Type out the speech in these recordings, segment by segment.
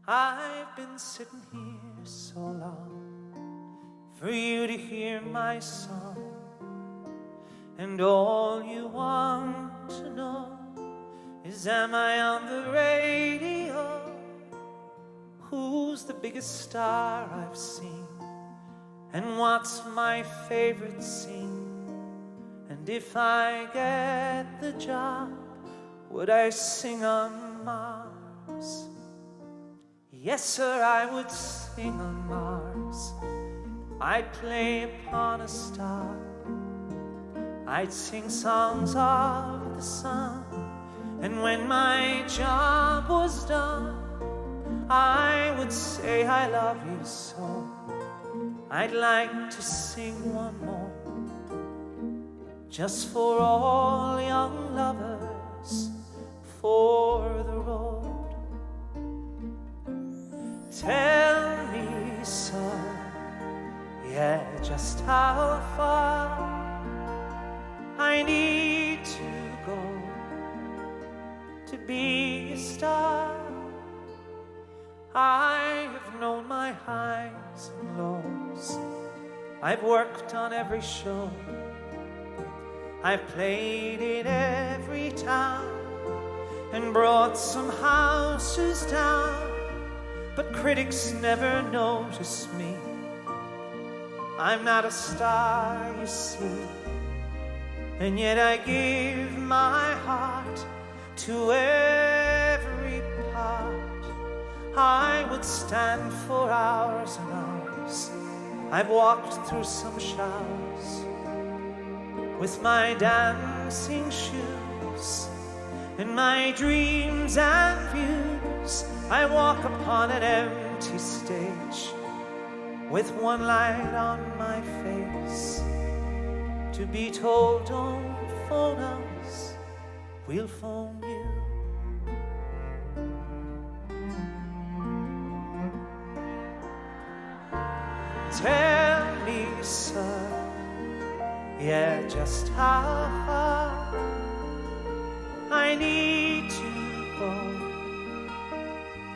I've been sitting here so long for you to hear my song, and all you want to know is, am I on the radio? Who's the biggest star I've seen? And what's my favorite scene? And if I get the job, would I sing on Mars? Yes, sir, I would sing on Mars. I'd play upon a star. I'd sing songs of the sun. And when my job was done, I would say I love you so. I'd like to sing one more, just for all young lovers, for the road. Tell me, sir, yeah, just how far I need to go to be a star. I have known my highs and lows. I've worked on every show. I've played in every town and brought some houses down. But critics never notice me. I'm not a star, you see. And yet I give my heart to every part. I would stand for hours and hours. I've walked through some showers with my dancing shoes and my dreams and views. I walk upon an empty stage with one light on my face, to be told, don't phone us, we'll phone you. Tell me, sir, yeah, just how far I need to go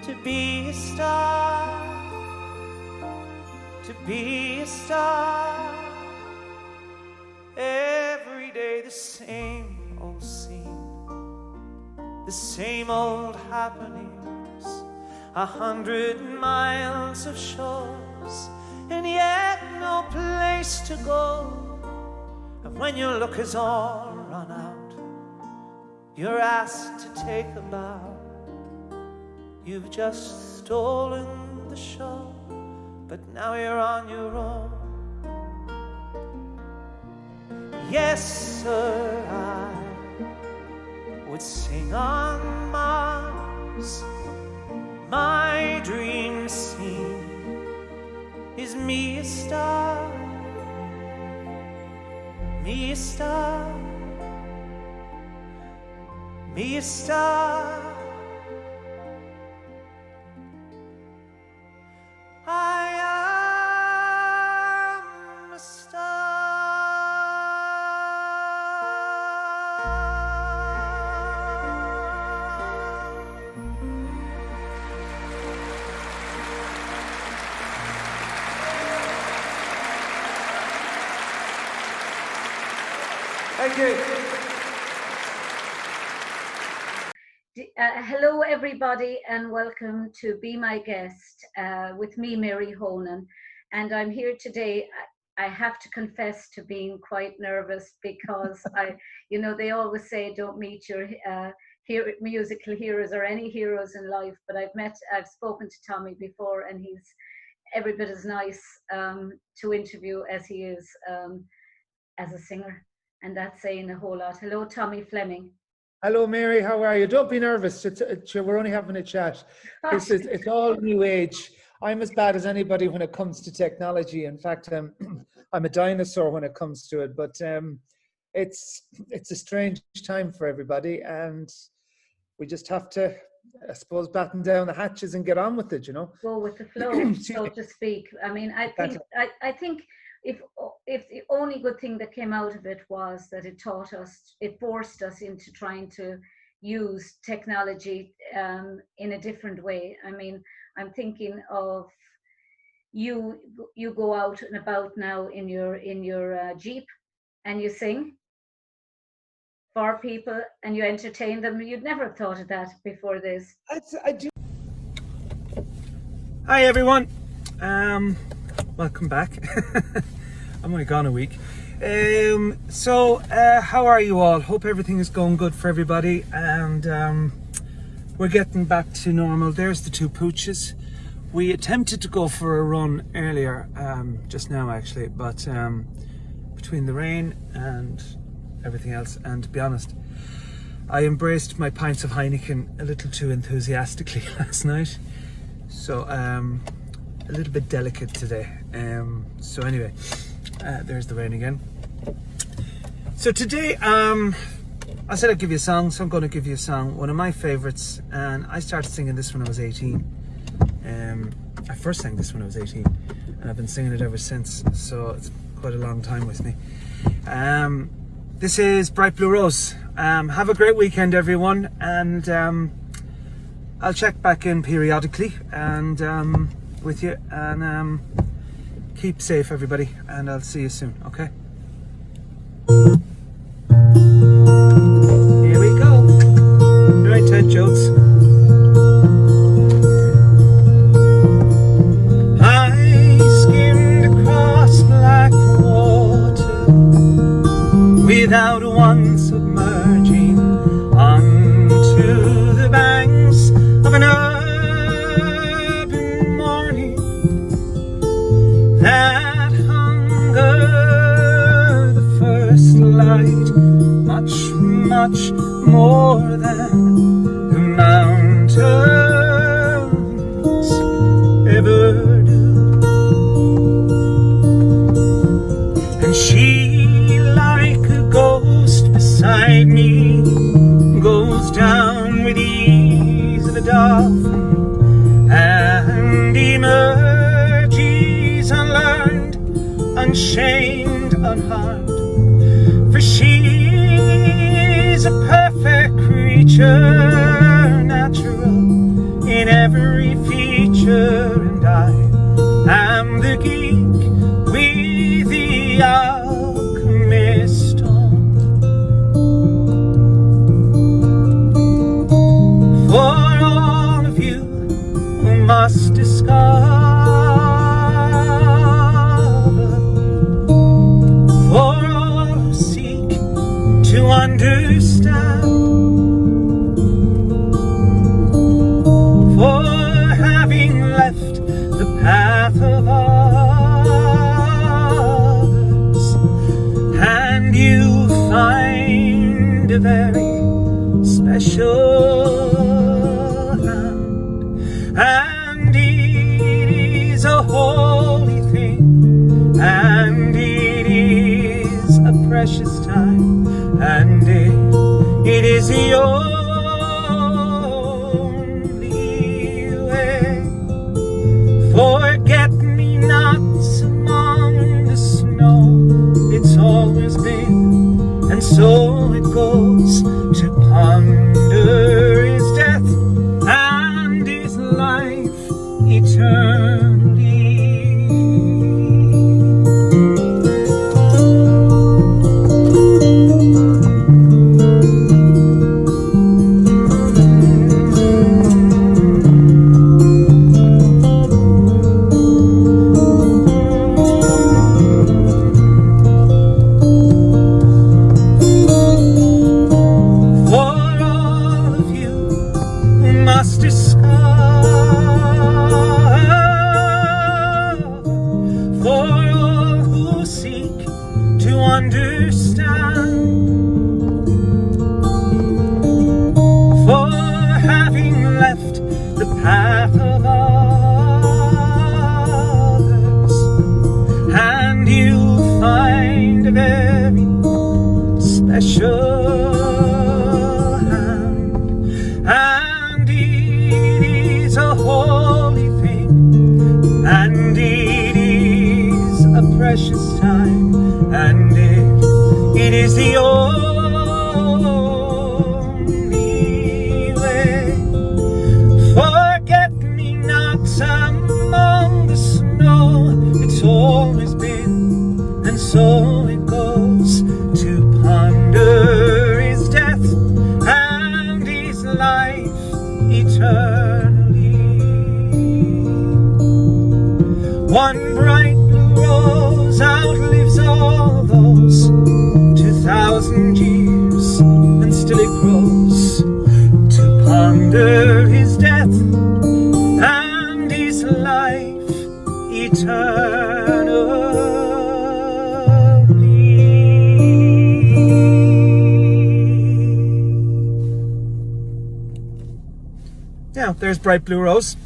to be a star, to be a star. Every day the same old scene, the same old happenings, 100 miles of shores, and yet no place to go. And when your luck is all run out, you're asked to take a bow. You've just stolen the show, but now you're on your own. Yes, sir, I would sing on Mars. My dream scene is me a star, me a star, me a star. I am a star. Thank you. Hello everybody, and welcome to Be My Guest with me, Mary Honan. And I'm here today. I have to confess to being quite nervous because they always say don't meet your musical heroes or any heroes in life, but I've spoken to Tommy before, and he's every bit as nice to interview as he is as a singer, and that's saying a whole lot. Hello, Tommy Fleming. Hello, Mary. How are you? Don't be nervous. We're only having a chat. It's all new age. I'm as bad as anybody when it comes to technology. In fact, I'm a dinosaur when it comes to it. But it's a strange time for everybody, and we just have to, I suppose, batten down the hatches and get on with it. Go with the flow, so to speak. I mean, I think if the only good thing that came out of it was that it forced us into trying to use technology in a different way. I mean, I'm thinking of you go out and about now in your Jeep and you sing for people and you entertain them. You'd never have thought of that before this. I do. Hi everyone, welcome back. I'm only gone a week. So how are you all? Hope everything is going good for everybody, and we're getting back to normal. There's the two pooches. We attempted to go for a run earlier, just now actually, but between the rain and everything else, and to be honest, I embraced my pints of Heineken a little too enthusiastically last night, so a little bit delicate today. So anyway, there's the rain again. So today, I said I'd give you a song, so I'm going to give you a song, one of my favourites, and I started singing this when I was 18. I first sang this when I was 18, and I've been singing it ever since, so it's quite a long time with me. This is Bright Blue Rose. Have a great weekend, everyone, and I'll check back in periodically and with you, and keep safe, everybody, and I'll see you soon, okay? Here we go. Right, Ted Jones. I skimmed across black water without once submerging onto the banks of an urban morning. That hunger, the first light, much, much more than the mountains ever do. And she, like a ghost beside me, goes down with ease of a dolphin and emerges unlearned, unshamed, unharmed. For she is a perfect creature, natural in every feature, and I am the geek with the alchemist on. For all of you who must discover, for all who seek to understand, for having left the path of others, and you find a very special hand, and it is a holy thing, and it is a precious time, and it is the only way. Forget-me-nots among the snow, it's always been, and so it goes. To ponder is death, and is life eternally. Precious time, and it is the only way. Forget-me-nots so it goes, to ponder his death and his life eternally. One bright blue rose outlives all those 2,000 years, and still it grows, to ponder his death and his life eternally. Now, there's Bright Blue Rose.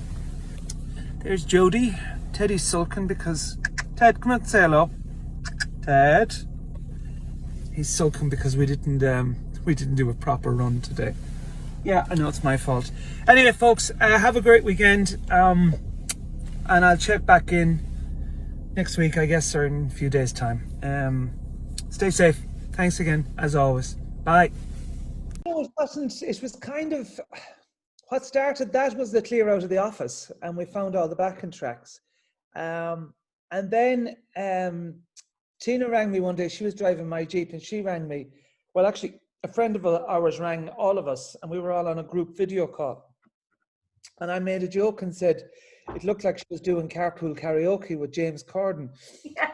There's Jody. Teddy's sulking because... Ted, come out and say hello. Ted. He's sulking because we didn't do a proper run today. Yeah, I know it's my fault. Anyway, folks, have a great weekend. And I'll check back in next week, I guess, or in a few days' time. Stay safe. Thanks again, as always. Bye. It was kind of... What started that was the clear out of the office, and we found all the backing tracks. And then Tina rang me one day. She was driving my Jeep, and she rang me. Well, actually, a friend of ours rang all of us, and we were all on a group video call. And I made a joke and said it looked like she was doing carpool karaoke with James Corden. Yeah,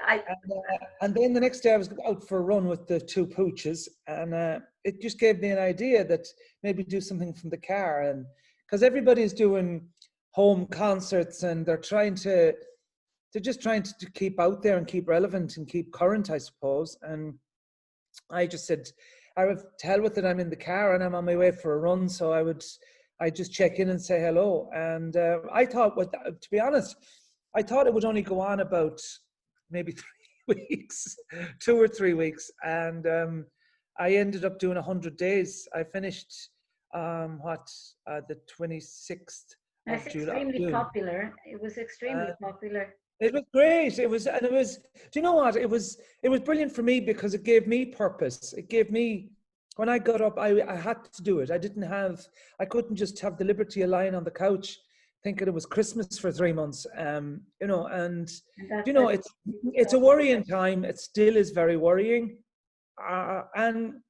and then the next day I was out for a run with the two pooches, and it just gave me an idea that maybe do something from the car, and because everybody's doing home concerts and they're just trying to keep out there and keep relevant and keep current, I suppose. And I just said, I would tell with it, I'm in the car and I'm on my way for a run, so I just check in and say hello. And I thought, to be honest, I thought it would only go on about maybe 3 weeks, 2 or 3 weeks. And I ended up doing 100 days. I finished the 26th of July. Extremely popular. It was extremely popular. It was great. Do you know what? It was brilliant for me because it gave me purpose. It gave me, when I got up, I had to do it. I couldn't just have the liberty of lying on the couch thinking it was Christmas for 3 months. It's a worrying time. It still is very worrying. I'm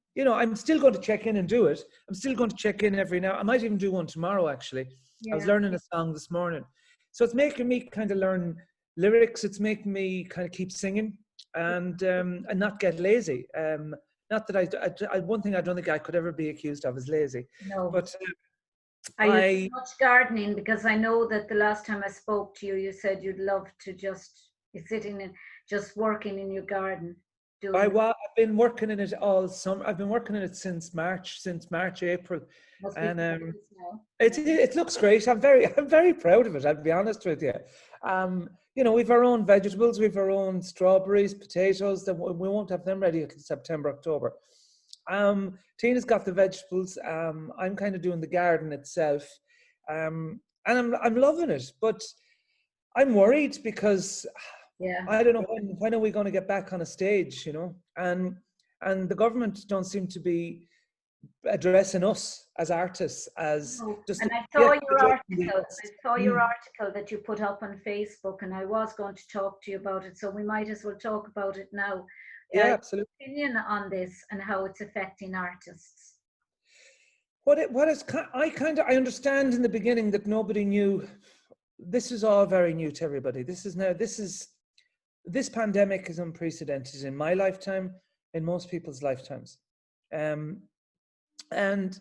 still going to check in and do it. I'm still going to check in every now. I might even do one tomorrow, actually. Yeah. I was learning a song this morning. So it's making me kind of learn lyrics. It's making me kind of keep singing and not get lazy. Not that one thing I don't think I could ever be accused of is lazy. No. But I much gardening, because I know that the last time I spoke to you, you said you'd love to just be sitting and just working in your garden. I've been working in it all summer. I've been working in it since March, April, and it looks great. I'm very proud of it. I'll be honest with you. We've our own vegetables, we've our own strawberries, potatoes. That we won't have them ready until September, October. Tina's got the vegetables. I'm kind of doing the garden itself, and I'm loving it. But I'm worried because. Yeah. I don't know when are we going to get back on a stage, and the government don't seem to be addressing us as artists as just. And I saw your article that you put up on Facebook, and I was going to talk to you about it, so we might as well talk about it now. Yeah, absolutely. Opinion on this and how it's affecting artists. I understand in the beginning that nobody knew. This is all very new to everybody. This pandemic is unprecedented in my lifetime, in most people's lifetimes. And I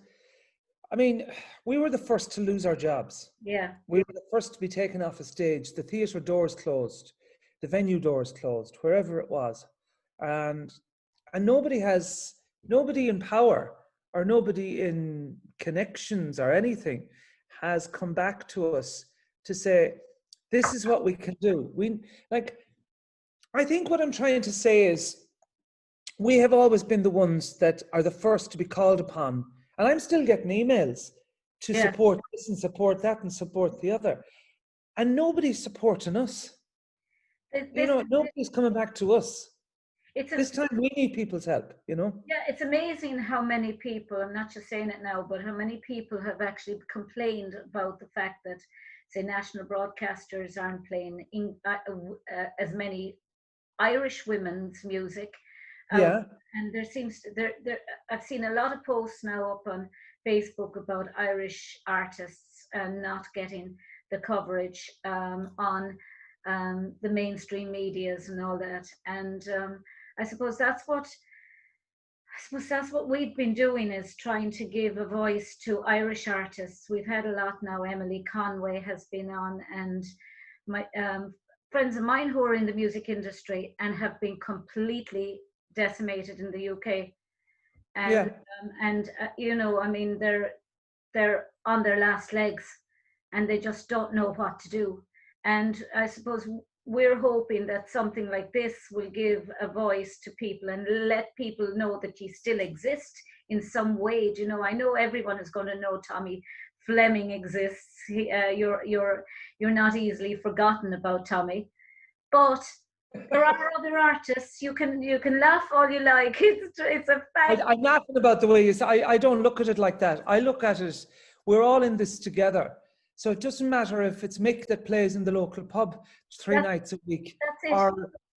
mean, we were the first to lose our jobs. Yeah. We were the first to be taken off a stage. The theatre doors closed, the venue doors closed, wherever it was. And nobody in power or nobody in connections or anything has come back to us to say, this is what we can do. I think what I'm trying to say is we have always been the ones that are the first to be called upon. And I'm still getting emails to support this and support that and support the other. And nobody's supporting us. Nobody's coming back to us. This time we need people's help, Yeah, it's amazing how many people, I'm not just saying it now, but how many people have actually complained about the fact that, say, national broadcasters aren't playing as many Irish women's music. Yeah. And there seems to, I've seen a lot of posts now up on Facebook about Irish artists not getting the coverage on the mainstream medias and all that. And I suppose that's what we've been doing, is trying to give a voice to Irish artists. We've had a lot now. Emily Conway has been on, and my friends of mine who are in the music industry and have been completely decimated in the UK. And you know, I mean, they're on their last legs, and they just don't know what to do. And I suppose we're hoping that something like this will give a voice to people and let people know that you still exist in some way. You know, I know everyone is going to know Tommy Fleming exists. You're not easily forgotten about Tommy, but there are other artists. You can laugh all you like. It's a fact. I'm laughing about the way you say. I don't look at it like that. I look at it, we're all in this together. So it doesn't matter if it's Mick that plays in the local pub three nights a week,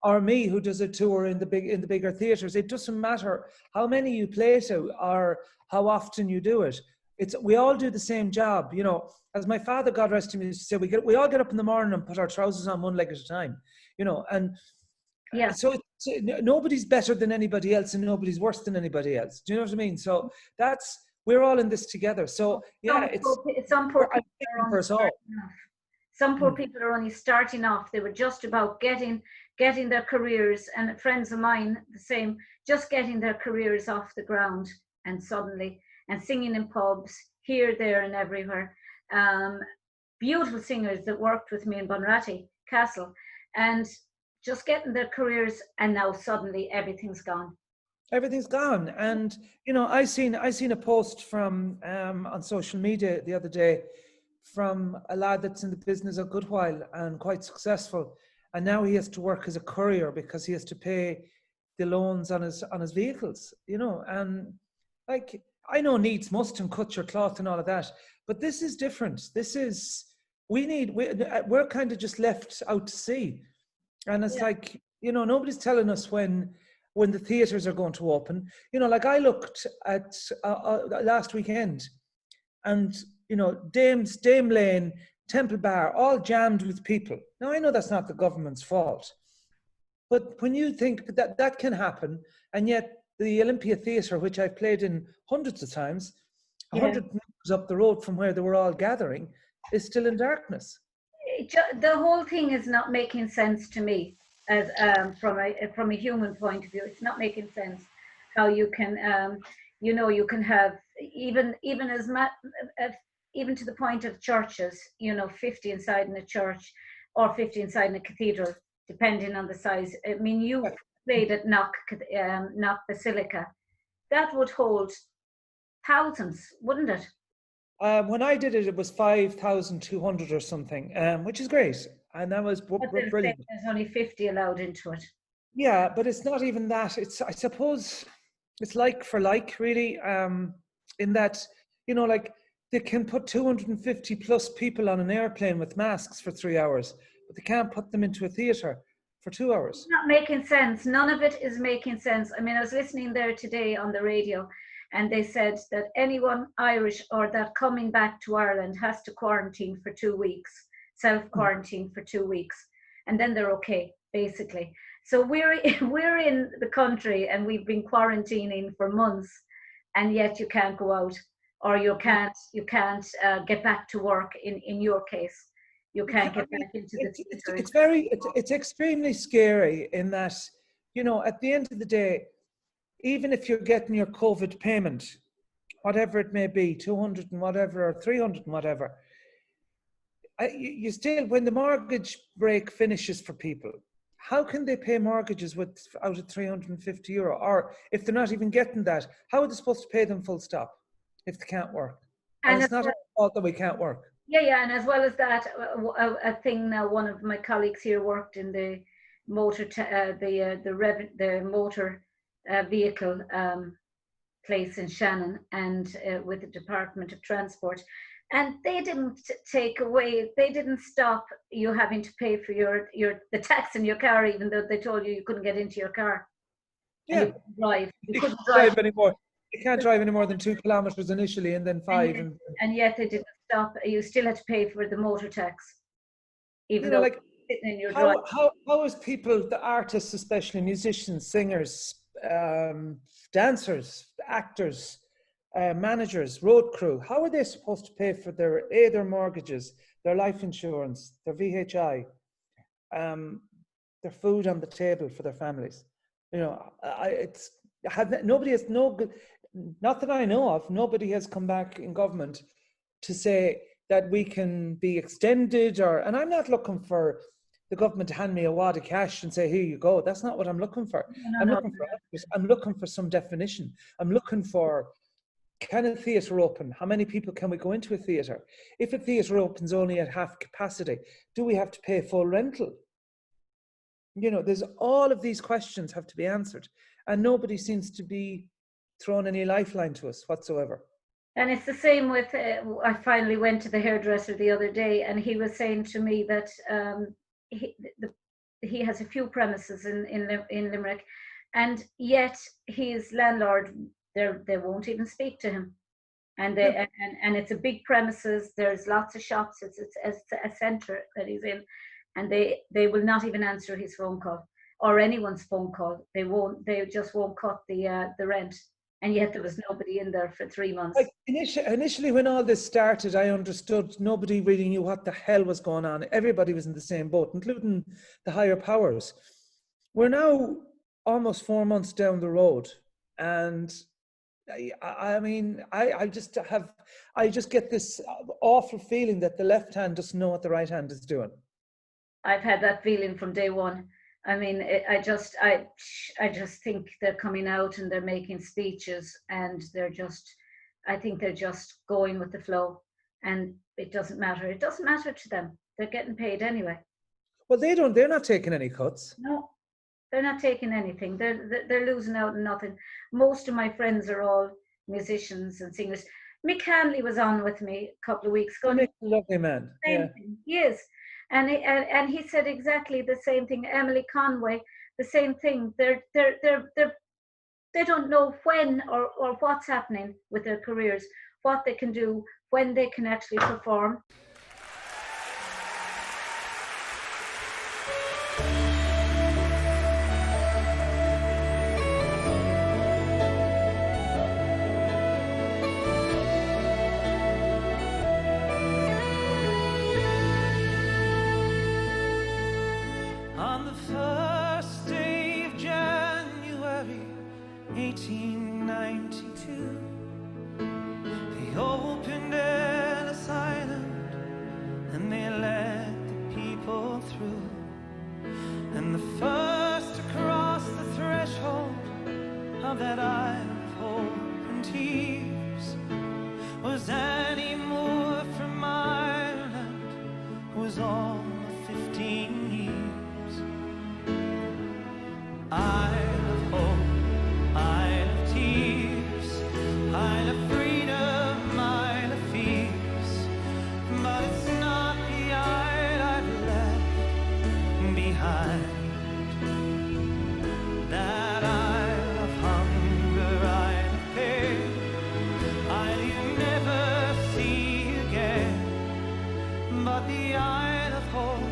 or me who does a tour in the bigger theatres. It doesn't matter how many you play to or how often you do it. We all do the same job. You know, as my father, God rest him, used to say, we all get up in the morning and put our trousers on one leg at a time. You know, and so nobody's better than anybody else and nobody's worse than anybody else. Do you know what I mean? So we're all in this together. So yeah, some poor people are only starting off. They were just about getting their careers, and friends of mine the same, just getting their careers off the ground, and suddenly, and singing in pubs here, there, and everywhere. Beautiful singers that worked with me in Bunratty Castle, and just getting their careers, and now suddenly everything's gone. Everything's gone. And you know, I seen a post from on social media the other day from a lad that's in the business a good while and quite successful, and now he has to work as a courier because he has to pay the loans on his vehicles, you know. And like, I know needs must and cut your cloth and all of that, but this is different. This is, we're kind of just left out to sea. And it's like, you know, nobody's telling us when the theatres are going to open. You know, like I looked at last weekend, and you know, Dame Lane, Temple Bar, all jammed with people. Now I know that's not the government's fault, but when you think that can happen, and yet the Olympia Theatre, which I've played in hundreds of times, 100 meters up the road from where they were all gathering, is still in darkness. The whole thing is not making sense to me, as from a human point of view. It's not making sense how you can you know, you can have even to the point of churches, you know, 50 inside in a church or 50 inside in a cathedral, depending on the size. I mean, you played at Knock Basilica. That would hold thousands, wouldn't it? When I did it, it was 5,200 or something, which is great. And that was brilliant. There's only 50 allowed into it. Yeah, but it's not even that. I suppose it's like for like, really, in that, you know, like they can put 250 plus people on an airplane with masks for 3 hours, but they can't put them into a theatre for 2 hours. It's not making sense. None of it is making sense. I mean, I was listening there today on the radio, and they said that anyone Irish or that coming back to Ireland has to quarantine for 2 weeks, self-quarantine for 2 weeks, and then they're okay, basically. So we're in the country and we've been quarantining for months, and yet you can't go out, or you can't get back to work. In your case, you can't get back into the theatre. It's extremely scary in that, you know, at the end of the day, even if you're getting your COVID payment, whatever it may be, 200 and whatever, or 300 and whatever, you still, when the mortgage break finishes for people, how can they pay mortgages out of €350? Or if they're not even getting that, how are they supposed to pay them full stop if they can't work? And it's not our fault that we can't work. Yeah, and as well as that, a thing now, one of my colleagues here worked in the motor, the motor vehicle place in Shannon, and with the Department of Transport, And they didn't take away, they didn't stop you having to pay for the tax in your car, even though they told you couldn't get into your car. And Yeah. you couldn't drive. You couldn't drive anymore. You can't drive any more than 2 kilometers initially, and then 5. And yet they didn't stop. You still had to pay for the motor tax, even though like sitting in your how is people, the artists, especially musicians, singers, dancers, actors, managers, road crew, how are they supposed to pay for their mortgages, their life insurance, their VHI, their food on the table for their families? Nobody has not that I know of, nobody has come back in government to say that we can be extended, and I'm not looking for the government to hand me a wad of cash and say, here you go. That's not what I'm looking for. I'm looking for some definition. I'm looking for, can a theatre open? How many people can we go into a theatre? If a theatre opens only at half capacity, do we have to pay full rental? There's all of these questions have to be answered, and nobody seems to be throwing any lifeline to us whatsoever. And it's the same with, I finally went to the hairdresser the other day, and he was saying to me that he has a few premises in Limerick, and yet his landlord, they won't even speak to him. And and it's a big premises, there's lots of shops, it's a centre that he's in, and they will not even answer his phone call or anyone's phone call. They just won't cut the rent. And yet there was nobody in there for 3 months. Like initially when all this started, I understood nobody really knew what the hell was going on. Everybody was in the same boat, including the higher powers. We're now almost 4 months down the road, and I just get this awful feeling that the left hand doesn't know what the right hand is doing. I've had that feeling from day one. I mean, I just think they're coming out and they're making speeches, and I think they're just going with the flow, and it doesn't matter. It doesn't matter to them. They're getting paid anyway. Well, they're not taking any cuts. No, they're not taking anything. They're losing out on nothing. Most of my friends are all musicians and singers. Mick Hanley was on with me a couple of weeks ago. Mick's a lovely man. Yeah. He is. And he said exactly the same thing. Emily Conway, the same thing. They don't know when or what's happening with their careers, what they can do, when they can actually perform. On the first day of January 1892, they opened Ellis Island and they let the people through. And the first to cross the threshold of that isle of hope and tears was Annie Moore from Ireland, who was all of 15 years. Isle of hope, isle of tears, isle of freedom, isle of fears. But it's not the isle I've left behind. That isle of hunger, isle of pain, isle you never see again. But the isle of hope,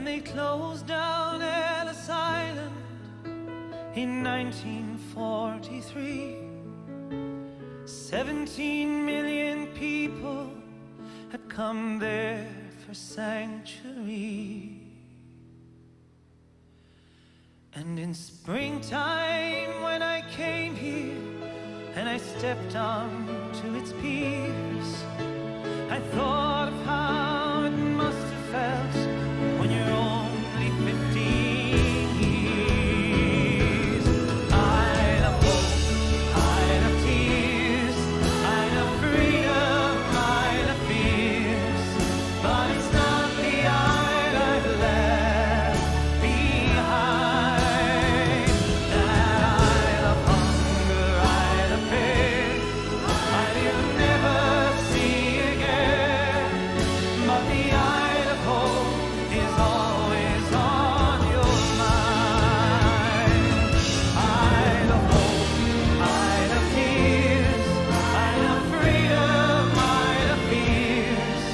when they closed down Ellis Island in 1943. 17 million people had come there for sanctuary. And in springtime when I came here and I stepped onto its piers, I thought of how it must have felt when you're only 15 years. I'd have hope, I'd have tears, I'd have freedom, I'd have fears, but it's not the I'd have left behind. That I'd have hunger, I'd have pain, I'd have never see again, but the I'd have hope is always on your mind. I'd have hope, I'd have tears, I'd have freedom, I'd have fears,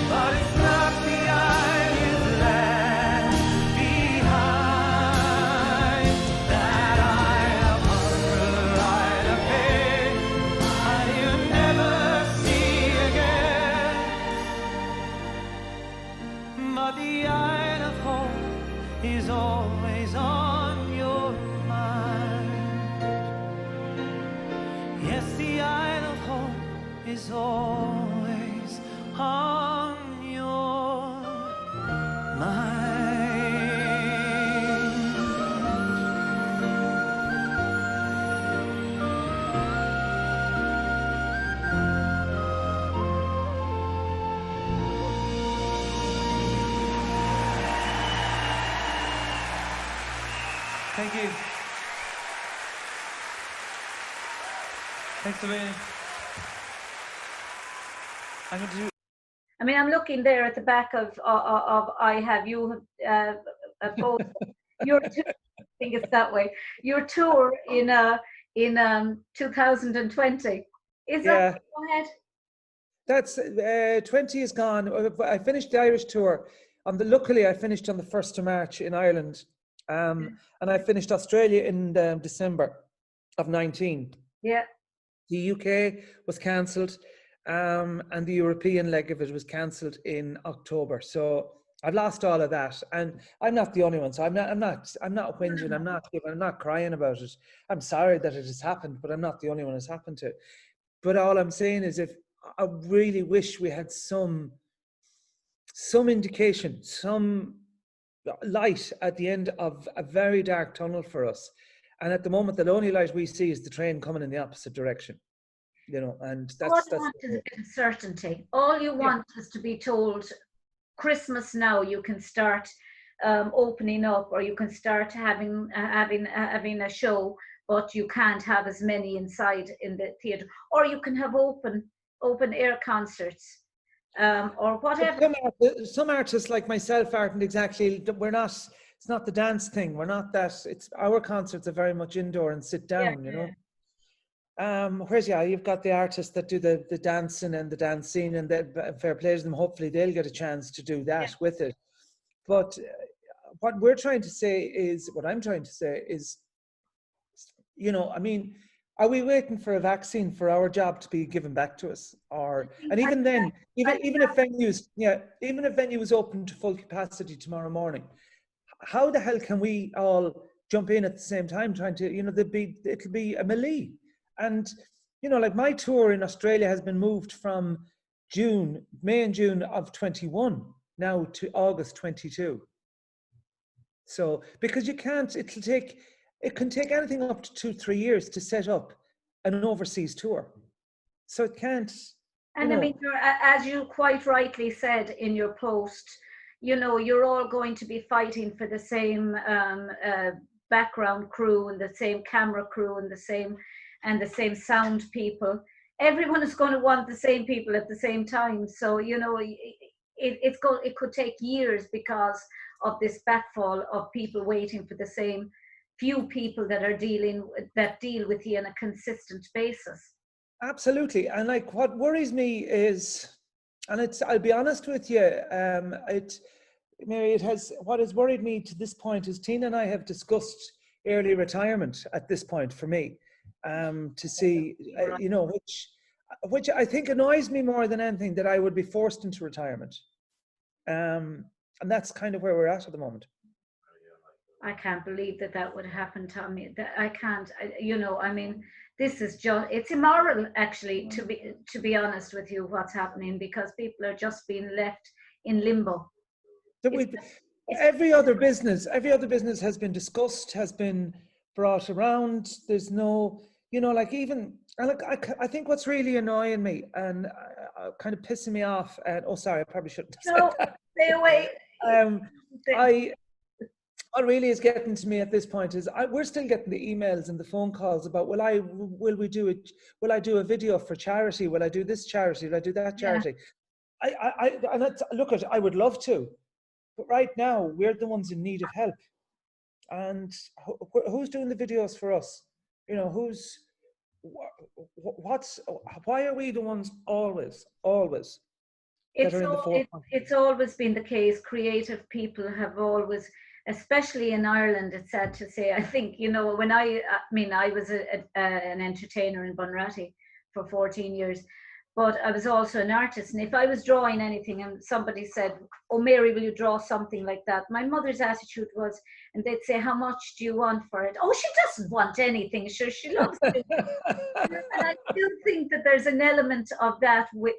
but it's not the I'd have left behind. That I'd have hunger, I'd have pain, I'd have never see again, but the Isle of Hope is always on your mind. Yes, the Isle of Hope is always on your mind. Thank you. Thanks a million. I'm going to do. I mean, I'm looking there at the back of I have you both your tour, I think it's that way. Your tour in 2020. Is Yeah. that go ahead? That's 20 is gone. I finished the Irish tour. Luckily, I finished on the 1st of March in Ireland. And I finished Australia in December of 19. Yeah. The UK was cancelled, and the European leg of it was cancelled in October. So I've lost all of that, and I'm not the only one. So I'm not whinging. I'm not crying about it. I'm sorry that it has happened, but I'm not the only one it's happened to. But all I'm saying is, if I really wish we had some indication, some light at the end of a very dark tunnel for us. And at the moment, the only light we see is the train coming in the opposite direction, and All you want is a bit of certainty. All you want is to be told, Christmas now, you can start opening up, or you can start having a show, but you can't have as many inside in the theatre, or you can have open air concerts. Or whatever. Some artists like myself aren't exactly. It's not the dance thing. We're not that. It's our concerts are very much indoor and sit down. Whereas you've got the artists that do the dancing and the dance scene, and fair play to them. Hopefully they'll get a chance to do that with it. But what I'm trying to say is, I mean, are we waiting for a vaccine for our job to be given back to us? And even then, even if venues open to full capacity tomorrow morning, how the hell can we all jump in at the same time trying to, it'll be a melee. And, like my tour in Australia has been moved from May and June of 21 now to August 22. So, because it can take anything up to 2-3 years to set up an overseas tour. So it can't. And I mean, as you quite rightly said in your post, you're all going to be fighting for the same background crew and the same camera crew and the same sound people. Everyone is going to want the same people at the same time. So, it could take years because of this backfall of people waiting for the same few people that deal with you on a consistent basis. Absolutely. And like what worries me is, and I'll be honest with you, Mary, what has worried me to this point is Tina and I have discussed early retirement at this point for me, to see, which I think annoys me more than anything, that I would be forced into retirement. And that's kind of where we're at the moment. I can't believe that would happen, Tommy. I can't, I mean, this is just, it's immoral actually, to be honest with you, what's happening, because people are just being left in limbo. Every other business has been discussed, has been brought around. There's no, I think what's really annoying me and kind of pissing me off, and sorry, I probably shouldn't have said that. Stay away. What really is getting to me at this point is we're still getting the emails and the phone calls about, will I do a video for charity? Will I do this charity? Will I do that charity? Yeah. I would love to, but right now we're the ones in need of help. And who's doing the videos for us? Why are we the ones always that are in the forefront? It's always been the case. Creative people have always, especially in Ireland, it's sad to say, I think, when I was an entertainer in Bunratty for 14 years, but I was also an artist. And if I was drawing anything and somebody said, "Oh, Mary, will you draw something like that?" My mother's attitude was, and they'd say, "How much do you want for it?" "Oh, she doesn't want anything. Sure, she loves it." And I do think that there's an element of that with,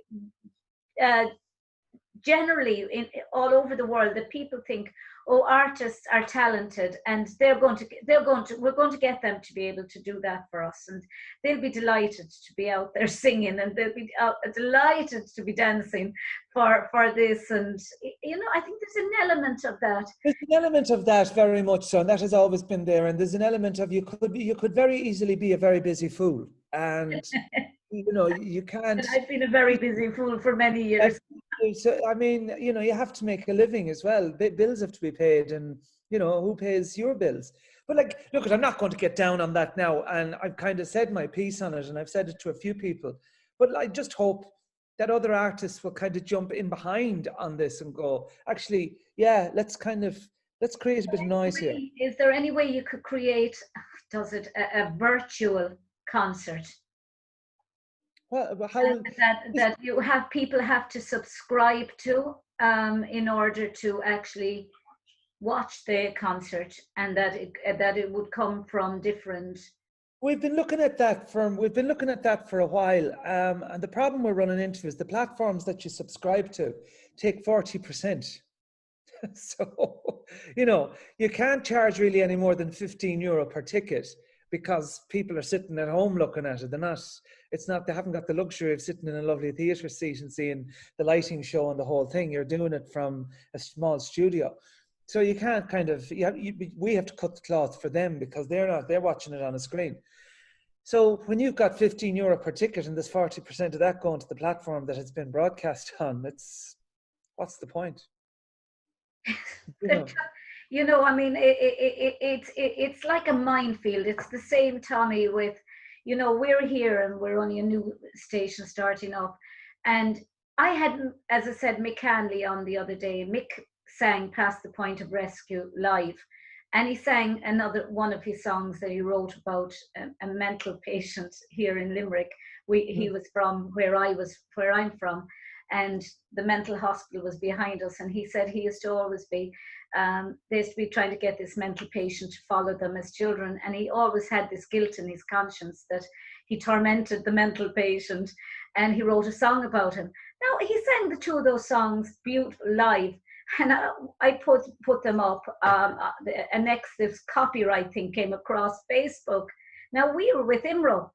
generally all over the world, that people think, oh, artists are talented and we're going to get them to be able to do that for us, and they'll be delighted to be out there singing, and they'll be delighted to be dancing for this. And I think there's an element of that. There's an element of that, very much so, and that has always been there. And there's an element of you could very easily be a very busy fool, and you can't. I've been a very busy fool for many years. So, I mean, you have to make a living as well. Bills have to be paid, and who pays your bills? But look, I'm not going to get down on that now, and I've kind of said my piece on it, and I've said it to a few people. But I just hope that other artists will kind of jump in behind on this and go, actually, yeah, let's create a bit of noise here. Is there any way you could create, a virtual concert? Well, how that people have to subscribe to in order to actually watch the concert, and that it would come from different. We've been looking at that for a while, and the problem we're running into is the platforms that you subscribe to take 40%. So you can't charge really any more than €15 per ticket, because people are sitting at home looking at it. They haven't got the luxury of sitting in a lovely theatre seat and seeing the lighting show and the whole thing. You're doing it from a small studio. So you can't we have to cut the cloth for them, because they're watching it on a screen. So when you've got €15 per ticket and there's 40% of that going to the platform that it's been broadcast on, what's the point? I mean, it's like a minefield. It's the same, Tommy, with, we're here and we're only a new station starting up. And I had, as I said, Mick Hanley on the other day. Mick sang Past the Point of Rescue live. And he sang one of his songs that he wrote about a mental patient here in Limerick. He was from where I'm from. And the mental hospital was behind us. And he said he used to always be, they used to be trying to get this mental patient to follow them as children. And he always had this guilt in his conscience that he tormented the mental patient. And he wrote a song about him. Now, he sang the two of those songs beautiful live. And I put them up. And next, this copyright thing came across Facebook. Now, we were with IMRO.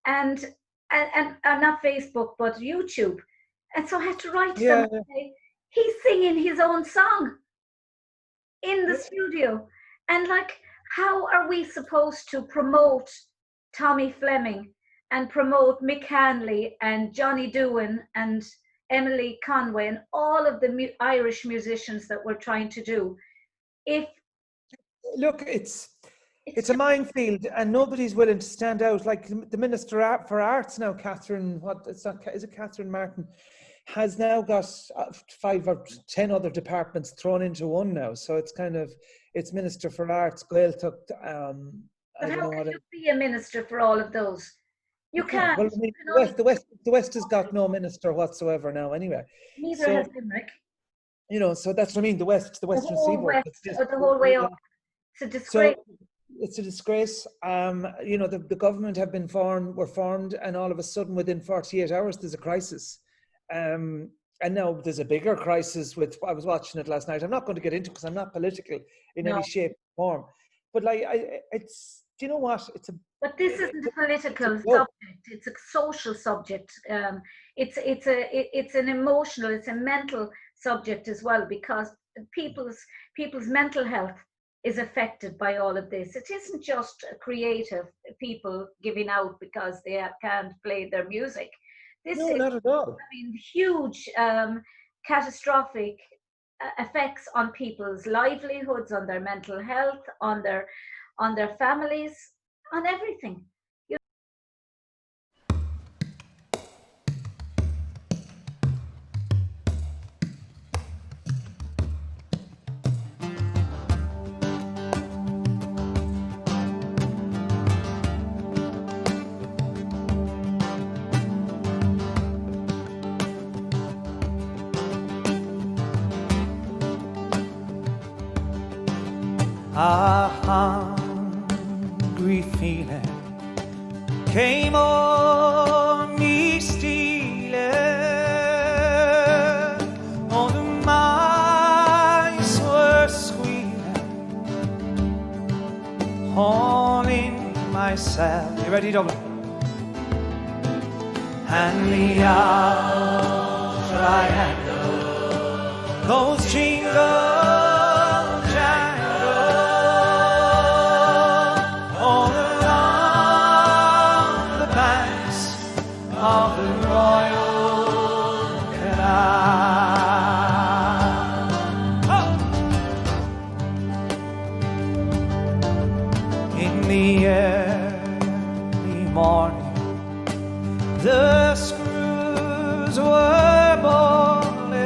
And not Facebook, but YouTube. And so I had to write to them and say, he's singing his own song in the studio. And how are we supposed to promote Tommy Fleming and promote Mick Hanley and Johnny Doohan and Emily Conway and all of the Irish musicians that we're trying to do? Look, it's it's a minefield, and nobody's willing to stand out. Like the Minister for Arts now, Catherine, is it Catherine Martin, has now got 5 or 10 other departments thrown into one now. So it's kind of, it's Minister for Arts, Gaeltacht. But how can you be a minister for all of those? You can't. Well, I mean, the West has got no minister whatsoever now, anyway. Neither has Limerick. You know, so that's what I mean. The Western Seaboard. The whole way up. It's a disgrace. So it's a disgrace. You know, the government were formed, and all of a sudden, within 48 hours, there's a crisis. And now there's a bigger crisis I was watching it last night. I'm not going to get into it because I'm not political in any shape or form. But like, do you know what? But this isn't a political subject. It's a social subject. It's an emotional, it's a mental subject as well, because people's mental health is affected by all of this. It isn't just creative people giving out because they can't play their music. Not at all. I mean, huge, catastrophic effects on people's livelihoods, on their mental health, on their families, on everything. A hungry feeling came on me stealing. All the mice were squealing, hauling myself. You ready, Dublin? And the owl triangle goes jingle. Of the Royal Canal. Oh! In the early morning, the screws were boiling.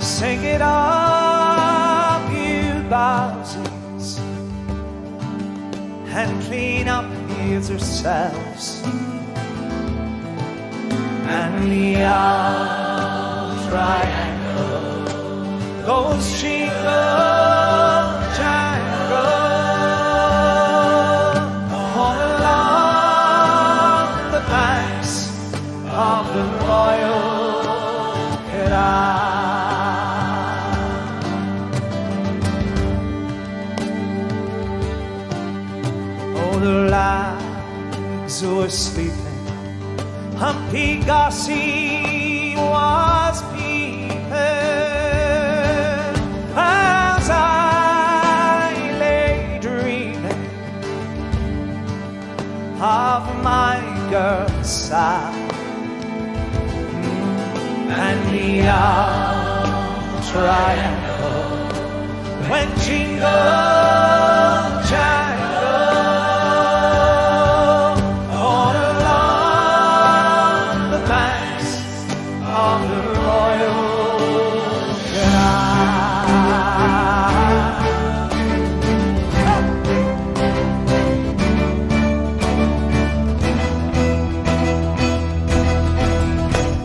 Sing it up, you blouses, and clean up yourselves. And the owl triangle goes jingle, jangle, all along the banks of the Royal Canal. Oh, the lads who were sleeping, Humpy Gussie was peeping as I lay dreaming of my girl's side, and the owl triangle went jingle, jangle. Of the Royal Canal.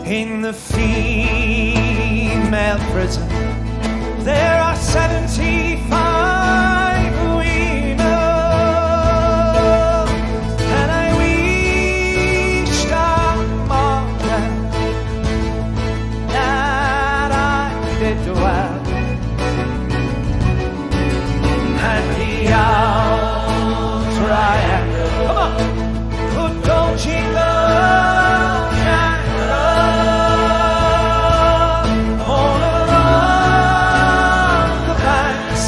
In the female prison, there are 75 women, and I wished among them that I did dwell, and the owl triangle, come on, could go jingle, jangle, all along the banks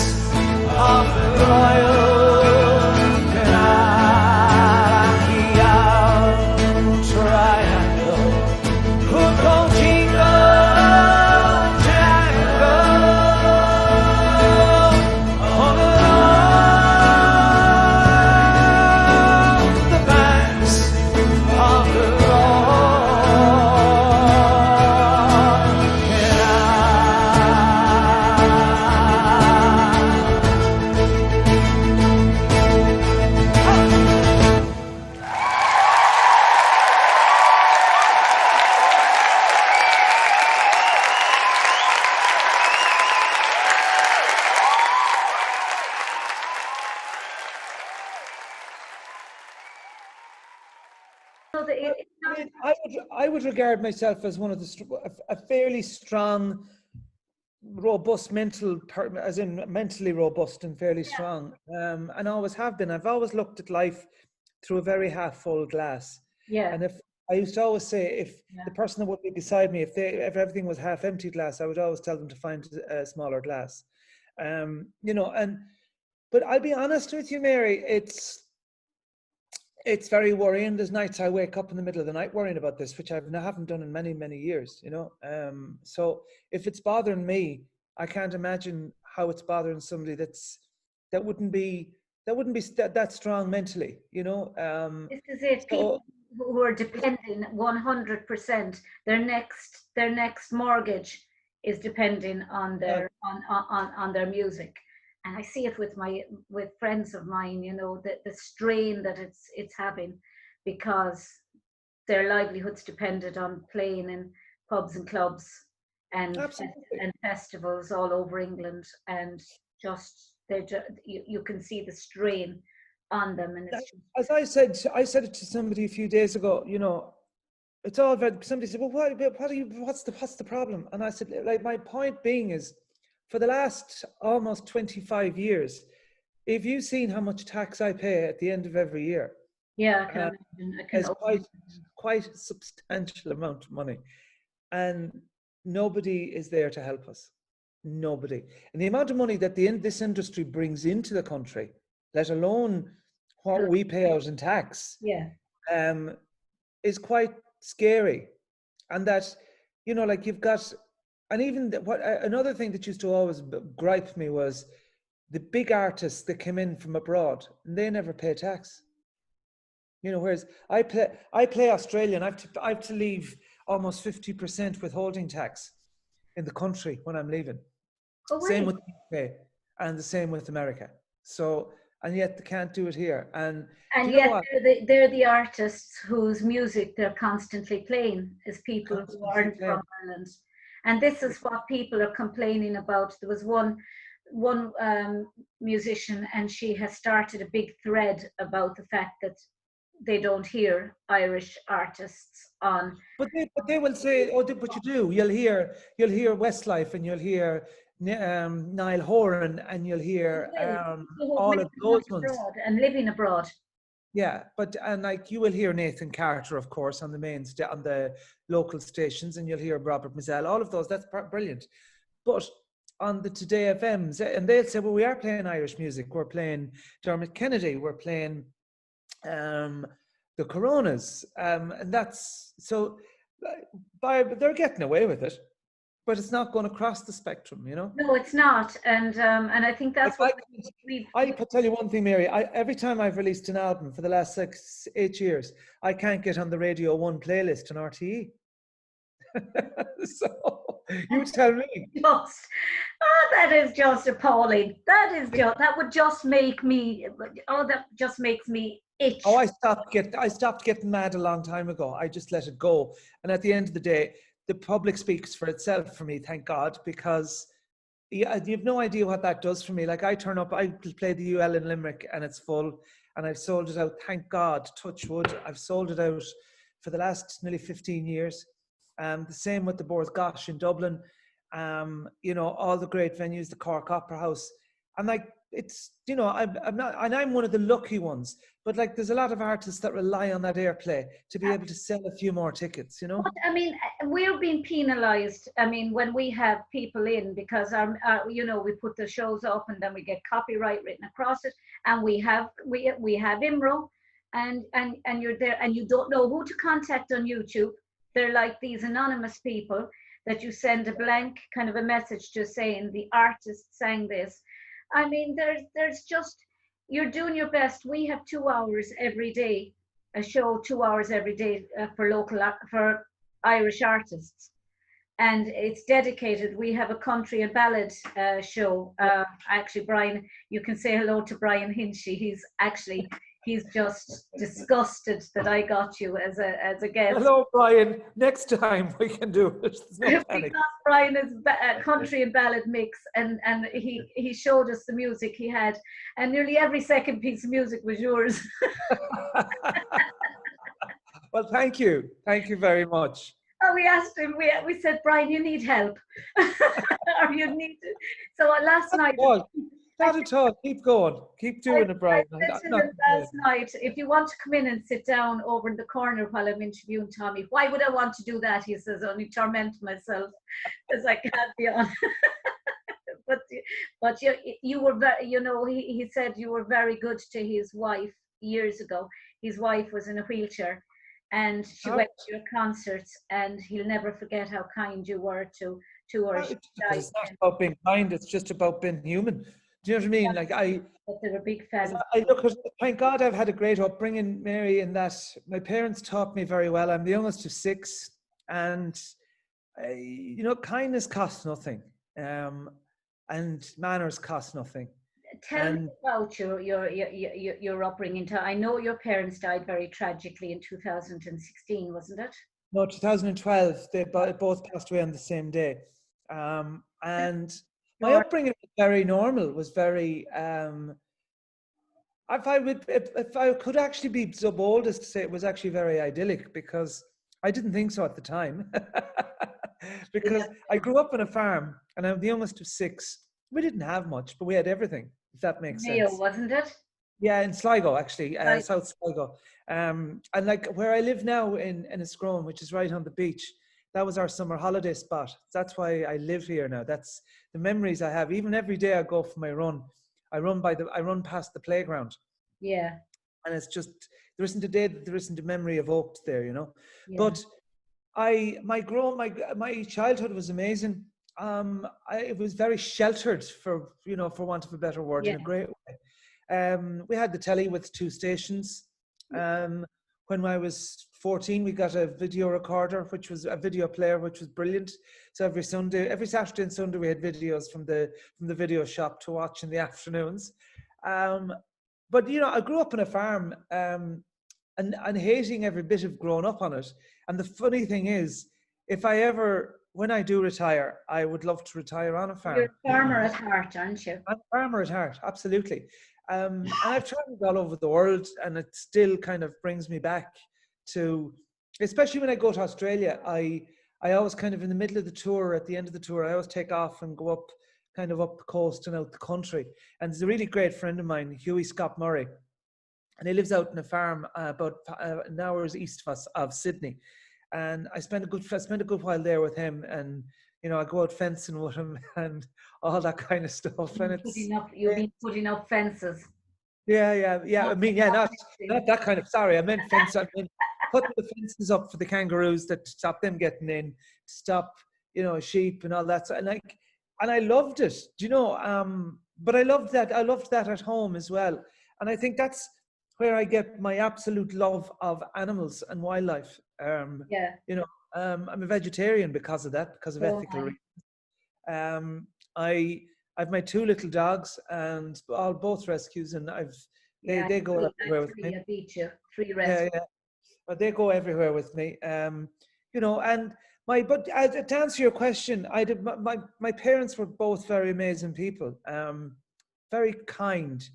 would regard myself as one of a fairly strong, robust as in mentally robust and fairly strong, and always have been. I've always looked at life through a very half full glass. Yeah. And if I used to always say, if the person that would be beside me, if everything was half empty glass, I would always tell them to find a smaller glass. You know, but I'll be honest with you, Mary, it's very worrying. There's nights I wake up in the middle of the night worrying about this, which I haven't done in many, many years, you know. So if it's bothering me, I can't imagine how it's bothering somebody that wouldn't be that strong mentally, you know. This is it. People who are depending 100%, their next mortgage is depending on their on their music. And I see it with friends of mine, you know, the strain that it's having, because their livelihoods depended on playing in pubs and clubs and festivals all over England, and you can see the strain on them. And it's as I said it to somebody a few days ago, you know, it's all very, somebody said, well, what's the problem? And I said, like, my point being is, for the last almost 25 years, have you seen how much tax I pay at the end of every year? Yeah, I can imagine. It's quite a substantial amount of money. And nobody is there to help us. Nobody. And the amount of money that this industry brings into the country, let alone what we pay out in tax, is quite scary. And that, you know, like, you've got, and even another thing that used to always gripe me was the big artists that came in from abroad, and they never pay tax. You know, whereas I play Australian, I've to leave almost 50% withholding tax in the country when I'm leaving. Same with the UK and the same with America. So, and yet they can't do it here. And yet they're the artists whose music they're constantly playing, as people who aren't from Ireland. And this is what people are complaining about. There was one musician, and she has started a big thread about the fact that they don't hear Irish artists on. But they will say, oh, but you do. You'll hear Westlife, and you'll hear Niall Horan, and you'll hear all of those ones. And living abroad. Yeah, and like, you will hear Nathan Carter, of course, on the local stations, and you'll hear Robert Mazzell, all of those. That's brilliant. But on the Today FMs, and they'll say, well, we are playing Irish music. We're playing Dermot Kennedy. We're playing the Coronas, and that's so. They're getting away with it, but it's not going to cross the spectrum, you know. No, it's not, and I think that's what I can tell you one thing, Mary. Every time I've released an album for the last 8 years, I can't get on the Radio 1 playlist on RTE. So you tell me. That is just appalling. That would just make me. That just makes me itch. I stopped getting mad a long time ago. I just let it go. And at the end of the day, the public speaks for itself for me, thank God, because you have no idea what that does for me. Like, I turn up, I play the UL in Limerick, and it's full, and I've sold it out. Thank God, touch wood, I've sold it out for the last nearly 15 years. The same with the Bors Gosh in Dublin. You know, all the great venues, the Cork Opera House. And like, it's, you know, I'm not, and I'm one of the lucky ones, but like, there's a lot of artists that rely on that airplay to be able to sell a few more tickets, you know. But, I mean, we're being penalized. I mean, when we have people in, because you know, we put the shows up, and then we get copyright written across it, and we have IMRO, and you're there, and you don't know who to contact on YouTube. They're like these anonymous people that you send a blank kind of a message to, saying the artist sang this. I mean, there's just, you're doing your best. We have 2 hours every day, a show 2 hours every day for Irish artists, and it's dedicated. We have a country and ballad show. Actually, Brian, you can say hello to Brian Hinchy. He's just disgusted that I got you as a guest. Hello, Brian. Next time we can do it. No because Brian is country and ballad mix, and he showed us the music he had, and nearly every second piece of music was yours. Well, thank you. Thank you very much. Oh, we asked him, we said, Brian, you need help. Or you need to. So last night, Not at all. Keep going. Keep doing it, I Brian. said to him last night, if you want to come in and sit down over in the corner while I'm interviewing Tommy, why would I want to do that? He says, only torment myself because I can't be on. but you were very, he said you were very good to his wife years ago. His wife was in a wheelchair and she went to your concerts, and he'll never forget how kind you were to her. It's not about being kind, it's just about being human. Do you know what I mean? Like but they were big fans. I look at, thank God I've had a great upbringing, Mary, in that my parents taught me very well. I'm the youngest of 6, and kindness costs nothing, and manners cost nothing. Tell me about your upbringing. I know your parents died very tragically in 2016, wasn't it? No, 2012. They both passed away on the same day. And my upbringing was very normal. Was very. If I could actually be so bold as to say it was actually very idyllic, because I didn't think so at the time. Because I grew up on a farm, and I'm the youngest of 6. We didn't have much, but we had everything. If that makes sense. Wasn't it? Yeah, in Sligo, actually, South Sligo. And like where I live now in Escrone, which is right on the beach, that was our summer holiday spot. That's why I live here now. That's the memories I have. Even every day I go for my run, I run past the playground. Yeah. And it's just, there isn't a day that there isn't a memory evoked there, Yeah. But my childhood was amazing. It was very sheltered, for want of a better word, in a great way. We had the telly with 2 stations. When I was 14, we got a video recorder, which was a video player, which was brilliant. So every Saturday and Sunday, we had videos from the video shop to watch in the afternoons. But I grew up on a farm, and hating every bit of growing up on it. And the funny thing is, when I do retire, I would love to retire on a farm. You're a farmer at heart, aren't you? I'm a farmer at heart, absolutely. And I've traveled all over the world, and it still kind of brings me back to, especially when I go to Australia, I always kind of in the middle of the tour, at the end of the tour, I always take off and go up the coast and out the country. And there's a really great friend of mine, Hughie Scott Murray, and he lives out in a farm about an hour's east of Sydney. And I spent a good while there with him, and I go out fencing with him and all that kind of stuff. And you've been putting up fences. Yeah. I mean, not that kind of. Sorry, I meant fence. I mean, putting the fences up for the kangaroos that stop them getting in, to stop sheep and all that. And I loved it. But I loved that. I loved that at home as well. And I think that's where I get my absolute love of animals and wildlife. I'm a vegetarian because of that, because of ethical reasons. I have my 2 little dogs, and both rescues, and they go everywhere with me. I beat you. 3 rescues. Yeah. But they go everywhere with me. And to answer your question, my parents were both very amazing people. Very kind,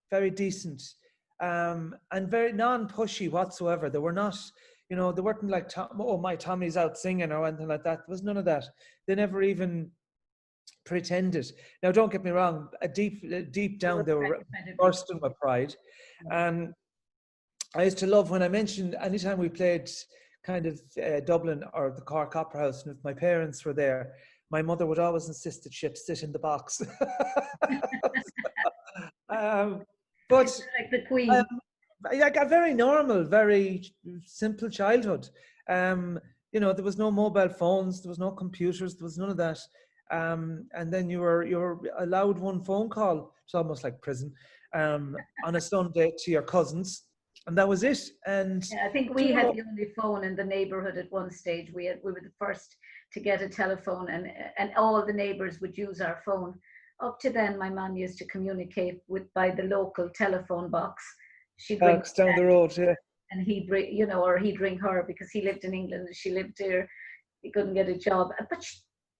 very decent. And very non-pushy whatsoever. They were not, they weren't like, my Tommy's out singing or anything like that. There was none of that. They never even pretended. Now, don't get me wrong. Deep down, they were bursting with pride. And I used to love when I mentioned, anytime we played kind of Dublin or the Cork Opera House, and if my parents were there, my mother would always insist that she had to sit in the box. But like the Queen. I got very normal, very simple childhood. There was no mobile phones, there was no computers, there was none of that. And then you were allowed 1 phone call. It's almost like prison, on a Sunday to your cousins, and that was it. And I think we had the only phone in the neighbourhood at one stage. We were the first to get a telephone, and all the neighbours would use our phone. Up to then, my mum used to communicate by the local telephone box. She'd ring down the road, yeah. And he'd ring, or he'd ring her because he lived in England and she lived here. He couldn't get a job, but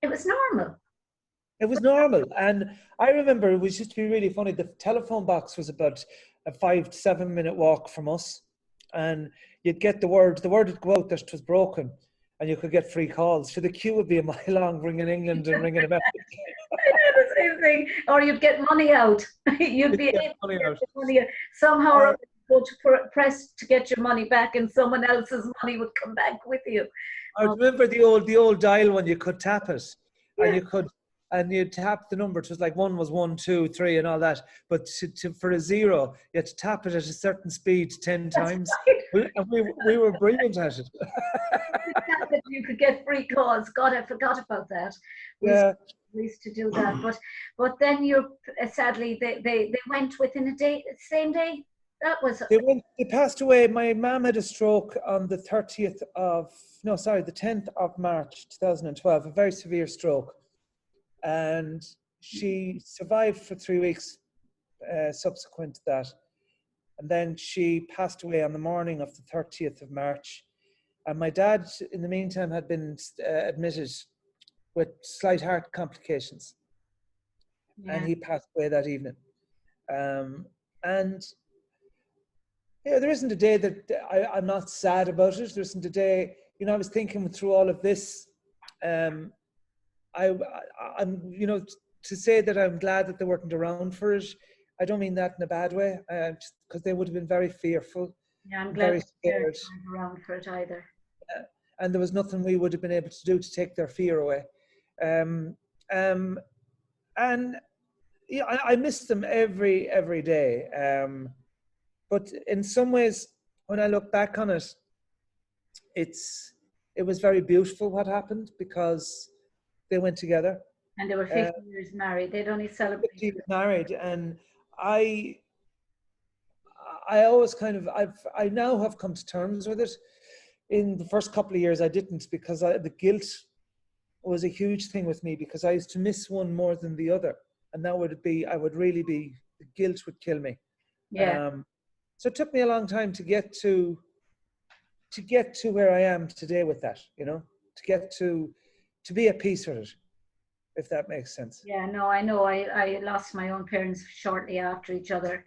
it was normal. It was normal, and I remember it was just to be really funny. The telephone box was about a 5 to 7 minute walk from us, and you'd get the word would go out that it was broken, and you could get free calls. So the queue would be a mile long, ringing England and ringing America. I know the same thing. Or you'd get money out. You'd be able to Money get out. the money out. Somehow or other, go to press to get your money back, and someone else's money would come back with you. I remember the old dial when you could tap it, and Yeah. you'd tap the number. It was like 1 was 1, 2, 3, and all that. But for a 0, you had to tap it at a certain speed 10 times. Right. We were brilliant at it. You could get free calls. God, I forgot about that. Yeah. We used to do that, but then sadly they went within a day, same day. That was They passed away. My mum had a stroke on the 10th of March 2012, a very severe stroke. And she survived for 3 weeks subsequent to that. And then she passed away on the morning of the 30th of March. And my dad, in the meantime, had been admitted with slight heart complications. yeah. And he passed away that evening. And yeah, there isn't a day that I'm not sad about it. There isn't a day, I was thinking through all of this. I'm, to say that I'm glad that they weren't around for it, I don't mean that in a bad way, because they would have been very fearful. Yeah, I'm very glad they're scared. not around for it either. And there was nothing we would have been able to do to take their fear away. And yeah, I miss them every day. But in some ways, when I look back on it, it was very beautiful what happened, because they went together. And they were 50 years married. They'd only celebrated. 50 years married, and I always I now have come to terms with it. In the first couple of years, I didn't, because the guilt was a huge thing with me, because I used to miss one more than the other, and that the guilt would kill me. Yeah. So it took me a long time to get to where I am today with that, to be at peace with it, if that makes sense. Yeah, no, I know. I lost my own parents shortly after each other.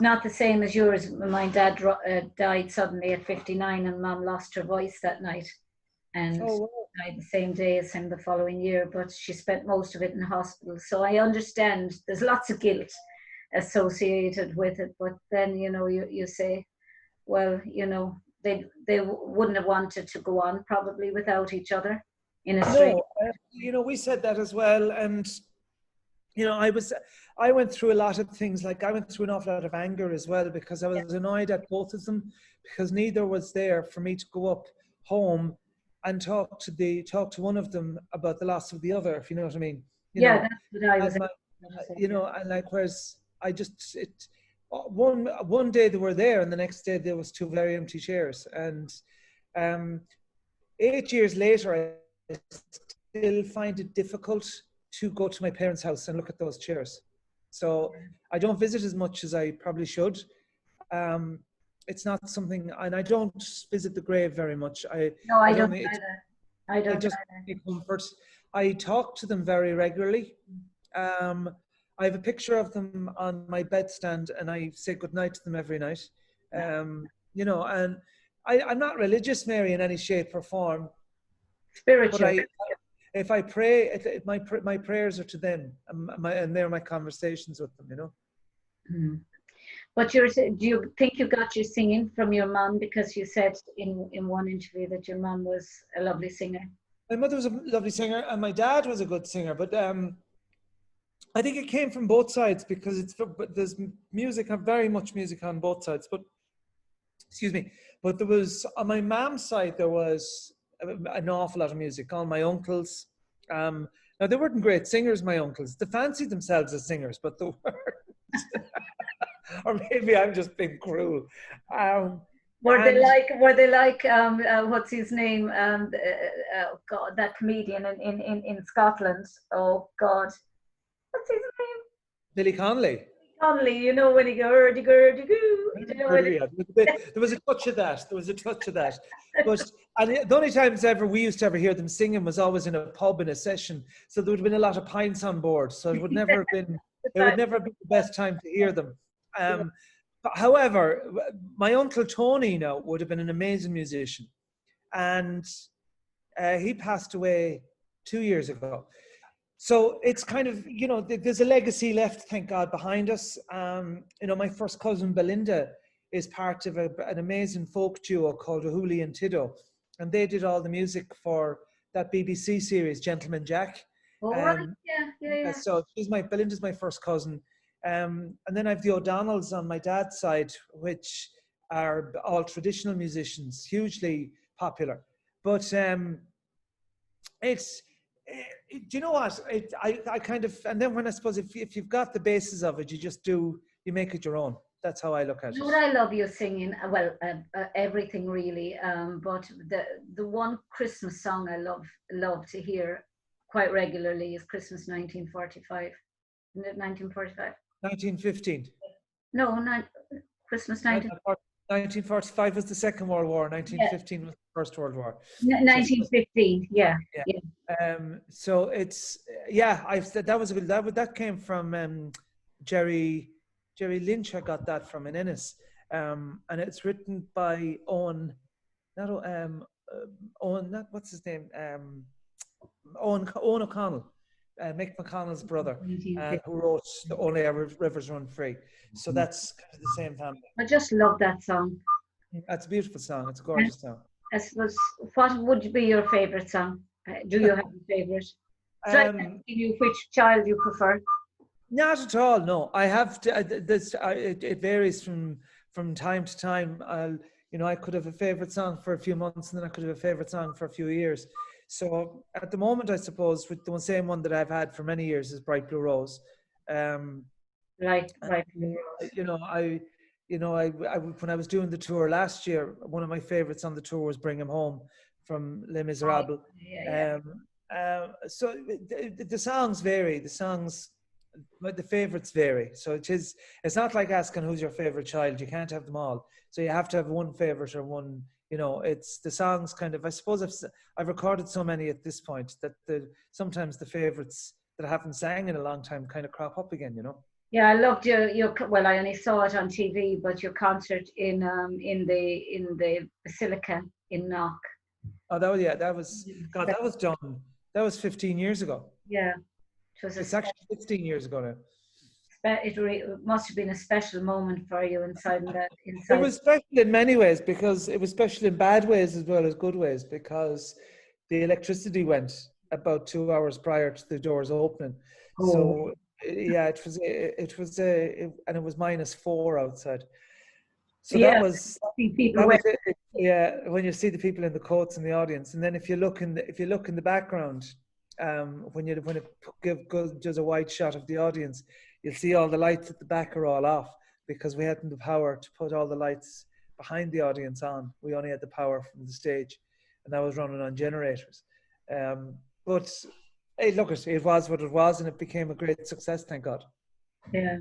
Not the same as yours. My dad died suddenly at 59, and Mum lost her voice that night, and died the same day as him the following year. But she spent most of it in hospital. So I understand there's lots of guilt associated with it. But then, you say, well, they wouldn't have wanted to go on probably without each other in a strange. No, we said that as well, and I went through a lot of things. Like, I went through an awful lot of anger as well, because I was annoyed at both of them, because neither was there for me to go up home and talk to one of them about the loss of the other, if you know what I mean. That's what I was. And like, whereas one day they were there, and the next day there was 2 very empty chairs. And 8 years later, I still find it difficult to go to my parents' house and look at those chairs. So I don't visit as much as I probably should. It's not something, and I don't visit the grave very much. I don't either. I don't just either. Comfort. I talk to them very regularly. I have a picture of them on my bedstand, and I say goodnight to them every night. And I'm not religious, Mary, in any shape or form. Spiritual. But if I pray, my prayers are to them, and they're my conversations with them, Mm. But do you think you got your singing from your mum? Because you said in one interview that your mum was a lovely singer. My mother was a lovely singer, and my dad was a good singer. But I think it came from both sides, because there's music, very much music on both sides. But excuse me. But there was, on my mom's side, there was an awful lot of music. All my uncles. Now, they weren't great singers, my uncles. They fancied themselves as singers, but they weren't. Or maybe I'm just being cruel. Were they like what's his name? God, that comedian in Scotland. Oh God, what's his name? Billy Connolly. Connolly, when he go hurdy-gurdy-goo. There was a touch of that. But the only times we used to ever hear them singing was always in a pub in a session. So there would have been a lot of pints on board. So it would never have been. It would never be the best time to hear them. However, my uncle Tony now would have been an amazing musician, and he passed away 2 years ago. So it's kind of, there's a legacy left, thank God, behind us. My first cousin Belinda is part of an amazing folk duo called Rahuli and Tiddo, and they did all the music for that BBC series, Gentleman Jack. All right. Yeah. So Belinda's my first cousin. And then I have the O'Donnells on my dad's side, which are all traditional musicians, hugely popular. But it's, do you know what? I kind of, and then when I suppose if you've got the basis of it, you make it your own. That's how I look at it. You know what I love you singing? Well, everything really. But the one Christmas song I love to hear quite regularly is Christmas 1945. Isn't it 1945? 1915. No, not Christmas 1945 was the Second World War. 1915 was the First World War. 1915. Yeah. So it's that came from Jerry Lynch. I got that from in Ennis, and it's written by Owen. What's his name? Owen O'Connell. Mick McConnell's brother, who wrote "The Only Our Rivers Run Free." So that's kind of the same family. I just love that song. That's a beautiful song. It's a gorgeous song. I suppose, what would be your favorite song? Do you have a favorite? Which child you prefer? Not at all. No, I have to. It varies from time to time. I could have a favorite song for a few months, and then I could have a favorite song for a few years. So at the moment, I suppose, with the same one that I've had for many years is Bright Blue Rose. Bright Blue Rose. When I was doing the tour last year, one of my favorites on the tour was Bring 'Em Home from Les Miserables. So the songs vary. The favorites vary. So it's not like asking who's your favorite child. You can't have them all. So you have to have one favorite or one. It's the songs kind of, I suppose I've recorded so many at this point that sometimes the favorites that I haven't sang in a long time kind of crop up again, Yeah, I loved your well, I only saw it on TV, but your concert in the Basilica in Knock. Oh, that was done. That was 15 years ago. Yeah. It's actually 16 years ago now. It must have been a special moment for you inside. It was special in many ways, because it was special in bad ways as well as good ways, because the electricity went about 2 hours prior to the doors opening. Oh. So yeah, it was and it was -4 outside. So yeah, that was it. Yeah, when you see the people in the coats in the audience, and then if you look in the background, when it does a wide shot of the audience, you'll see all the lights at the back are all off, because we hadn't the power to put all the lights behind the audience on. We only had the power from the stage, and that was running on generators. But hey, look, it was what it was, and it became a great success, thank God. Yeah.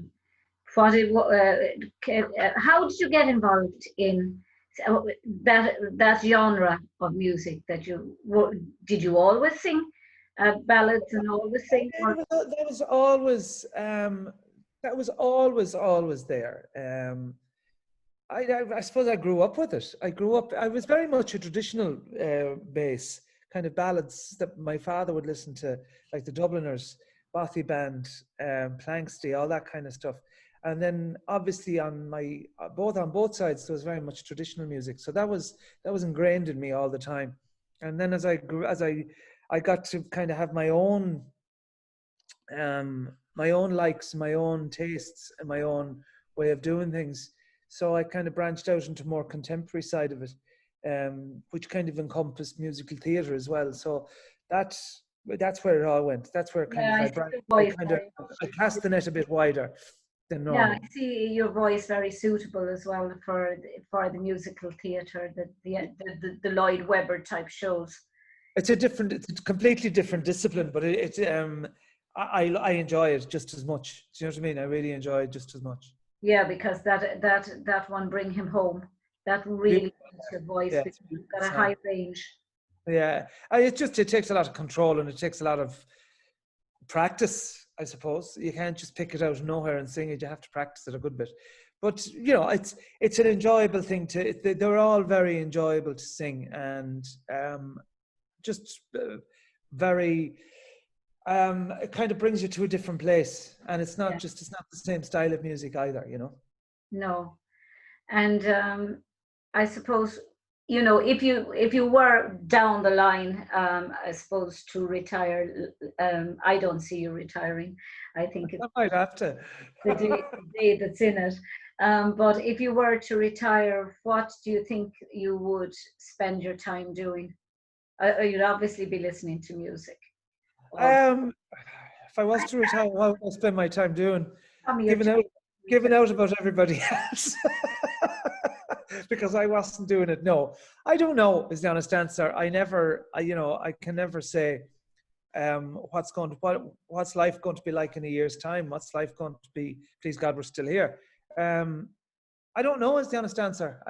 How did you get involved in that genre of music? Did you always sing ballads and always sing? That was always there. I suppose I grew up with it. I was very much a traditional bass, kind of ballads that my father would listen to, like the Dubliners, Bothy Band, Planksty, all that kind of stuff. And then obviously on both sides there was very much traditional music. So that was ingrained in me all the time. And then as I grew, I got to kind of have my own likes, my own tastes, and my own way of doing things. So I kind of branched out into more contemporary side of it, which kind of encompassed musical theatre as well. So that's where it all went. That's where I cast the net a bit wider than normal. Yeah, I see your voice very suitable as well for the musical theatre, the Lloyd Webber type shows. It's a completely different discipline, but I enjoy it just as much. Do you know what I mean? I really enjoy it just as much. Yeah, because that one, Bring Him Home, that really makes your voice. Yeah, you've got a high range. Yeah, it takes a lot of control, and it takes a lot of practice, I suppose. You can't just pick it out of nowhere and sing it. You have to practice it a good bit. but you know, it's an enjoyable thing they're all very enjoyable to sing, and just very it kind of brings you to a different place, and it's not the same style of music either, you know. No. And I suppose, you know, if you were down the line, I suppose, to retire, I don't see you retiring. I think it's I might have to. the day that's in it. But if you were to retire, what do you think you would spend your time doing? You'd obviously be listening to music. If I was to retire, what would I spend my time doing? Giving out about everybody else. Because I wasn't doing it. No, I don't know is the honest answer. I can never say what's life going to be like in a year's time. What's life going to be? Please God, we're still here. I don't know is the honest answer.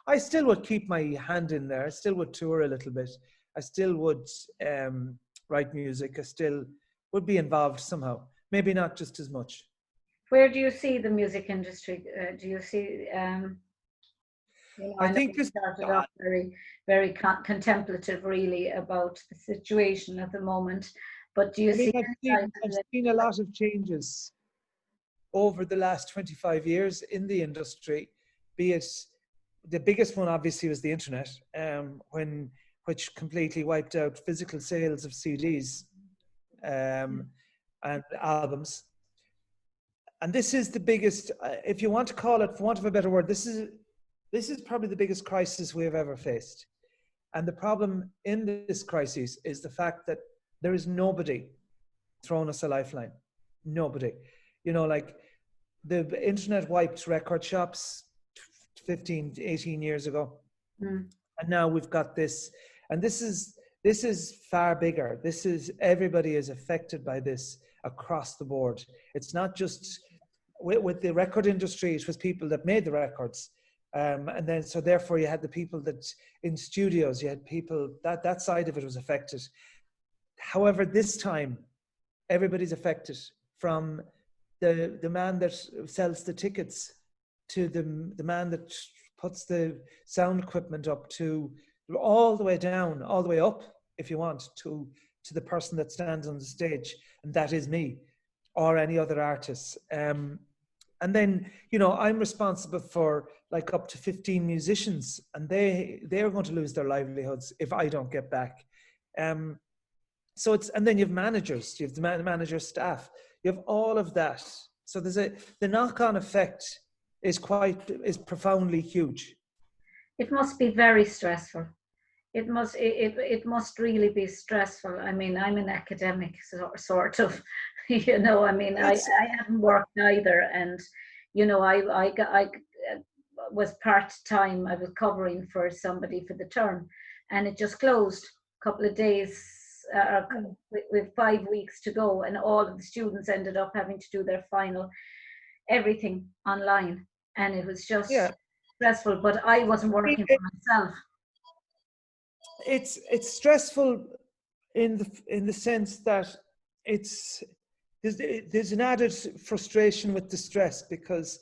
I still would keep my hand in there. I still would tour a little bit. I still would write music. I still would be involved somehow. Maybe not just as much. Where do you see the music industry? Do you see? I think you started off very, very contemplative, really, about the situation at the moment. But do you see? I've seen a lot of changes over the last 25 years in the industry. Be it the biggest one, obviously, was the internet, which completely wiped out physical sales of CDs and albums. And this is the biggest, if you want to call it, for want of a better word, this is probably the biggest crisis we have ever faced. And the problem in this crisis is the fact that there is nobody throwing us a lifeline. Nobody. You know, like the internet wiped record shops 15, 18 years ago. And now we've got this. And this is far bigger. Everybody is affected by this across the board. It's not just with the record industry, it was people that made the records. And then, so therefore you had the people that in studios, you had people that side of it was affected. However, this time, everybody's affected, from the man that sells the tickets to the man that puts the sound equipment up, to all the way down, all the way up, if you want, to the person that stands on the stage, and that is me or any other artists. And then, you know, I'm responsible for like up to 15 musicians, and they are going to lose their livelihoods if I don't get back. So and then you have managers, you have the manager staff, you have all of that. So the knock-on effect is profoundly huge. It must be very stressful. It must really be stressful. I mean, I'm an academic, sort of, you know. I mean, I haven't worked either, and you know, I was part-time. I was covering for somebody for the term, and it just closed a couple of days with 5 weeks to go, and all of the students ended up having to do their final everything online, and it was just stressful. But I wasn't working for myself. It's stressful in the sense that there's an added frustration with the stress, because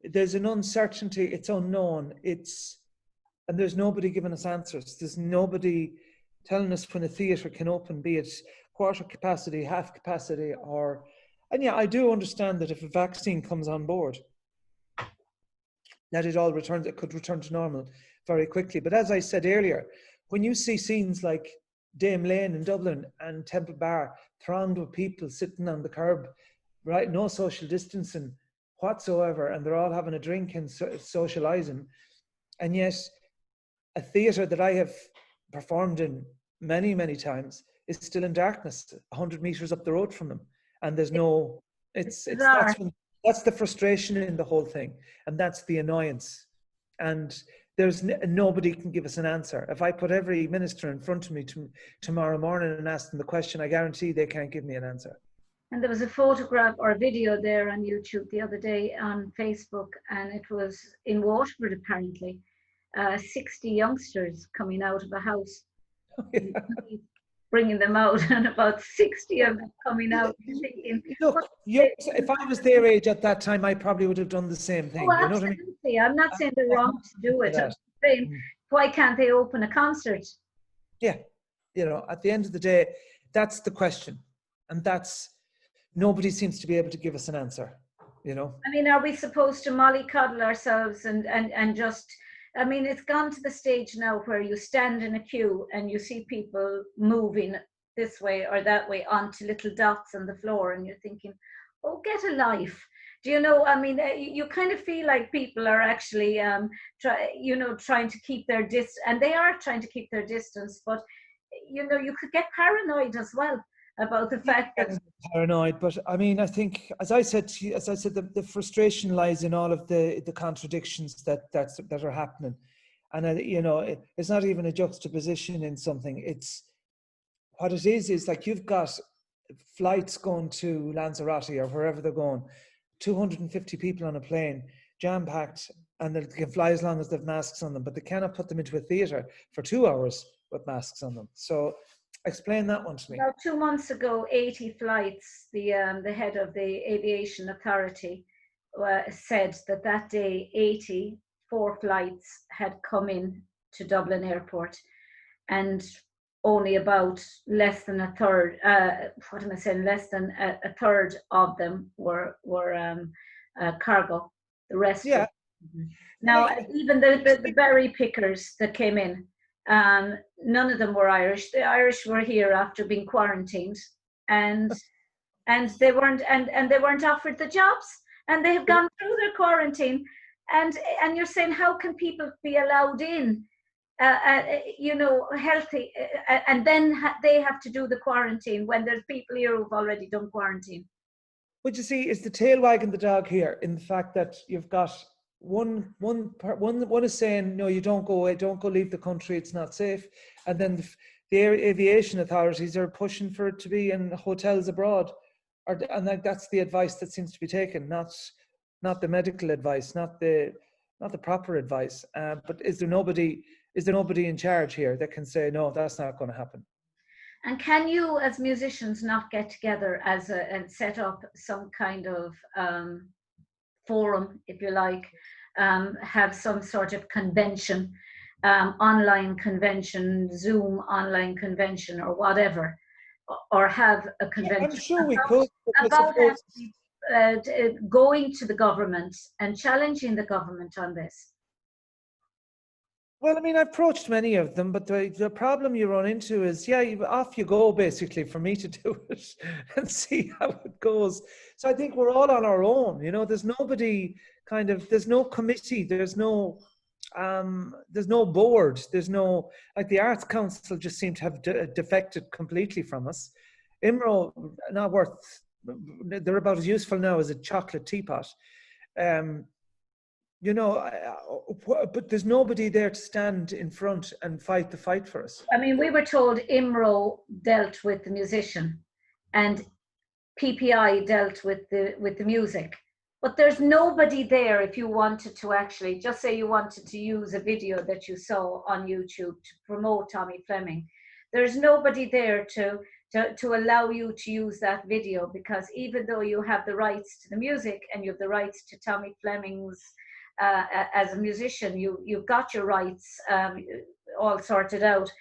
there's an uncertainty, it's unknown, and there's nobody giving us answers. There's nobody telling us when a theatre can open, be it quarter capacity, half capacity, and yeah, I do understand that if a vaccine comes on board, that it could return to normal very quickly. But as I said earlier, when you see scenes like Dame Lane in Dublin and Temple Bar thronged with people sitting on the curb, right, no social distancing whatsoever, and they're all having a drink and socialising, and yet a theatre that I have performed in many, many times is still in darkness 100 metres up the road from them, and there's no, that's the frustration in the whole thing, and that's the annoyance. And there's nobody can give us an answer. If I put every minister in front of me tomorrow morning and ask them the question, I guarantee they can't give me an answer. And there was a photograph or video there on YouTube the other day on Facebook, and it was in Waterford, apparently, 60 youngsters coming out of a house. bringing them out, and about 60 of them coming out. Thinking, Look, if I was their age at that time, I probably would have done the same thing. oh, You know what I mean? absolutely. I'm not saying they're wrong to do it. I'm saying, why can't they open a concert? Yeah, at the end of the day, that's the question, and nobody seems to be able to give us an answer. I mean, are we supposed to mollycoddle ourselves and just? I mean, it's gone to the stage now where you stand in a queue and you see people moving this way or that way onto little dots on the floor, and you're thinking, oh, get a life. Do you know? I mean, you kind of feel like people are actually, trying to keep their distance, and they are trying to keep their distance. But you could get paranoid as well about the fact that paranoid. But I mean, I think, as I said, the frustration lies in all of the contradictions that are happening, and it's not even a juxtaposition in something. It's what it is like you've got flights going to Lanzarote or wherever they're going, 250 people on a plane, jam-packed, and they can fly as long as they've masks on them, but they cannot put them into a theatre for 2 hours with masks on them. So explain that one to me. About 2 months ago, 80 flights, the head of the aviation authority said that day 84 flights had come in to Dublin Airport, and only about less than a third, less than a third of them were cargo. The rest Yeah. Now, even the berry pickers that came in, none of them were Irish. The Irish were here after being quarantined, and they weren't offered the jobs, and they have gone through their quarantine, and you're saying, how can people be allowed in, healthy, and then they have to do the quarantine when there's people here who've already done quarantine? What you see is the tail wagging the dog here, in the fact that you've got one is saying, no, you don't go away, don't go leave the country, it's not safe, and then the aviation authorities are pushing for it to be in hotels abroad, and that's the advice that seems to be taken, not the medical advice, not the proper advice. But is there nobody in charge here that can say, no, that's not going to happen? And can you, as musicians, not get together and set up some kind of forum, if you like, have some sort of convention, online convention, Zoom online convention, or whatever, or have a convention? I'm sure we could. About going to the government and challenging the government on this. Well, I mean, I've approached many of them, but the problem you run into is, off you go, basically, for me to do it and see how it goes. So I think we're all on our own. There's nobody there's no committee, there's no board, there's no, like, the Arts Council just seem to have defected completely from us. IMRO, not worth, they're about as useful now as a chocolate teapot. But there's nobody there to stand in front and fight the fight for us. I mean, we were told IMRO dealt with the musician and PPI dealt with the music. But there's nobody there if you wanted to actually, just say you wanted to use a video that you saw on YouTube to promote Tommy Fleming. There's nobody there to allow you to use that video, because even though you have the rights to the music and you have the rights to Tommy Fleming's as a musician, you've got your rights all sorted out.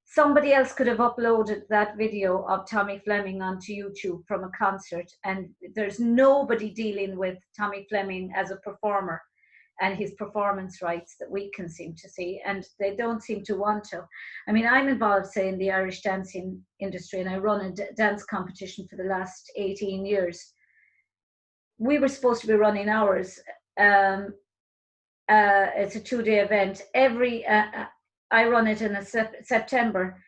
Somebody else could have uploaded that video of Tommy Fleming onto YouTube from a concert, and there's nobody dealing with Tommy Fleming as a performer and his performance rights that we can seem to see, and they don't seem to want to. I mean, I'm involved, say, in the Irish dancing industry, and I run a dance competition for the last 18 years. We were supposed to be running ours. It's a 2-day event. I run it in September.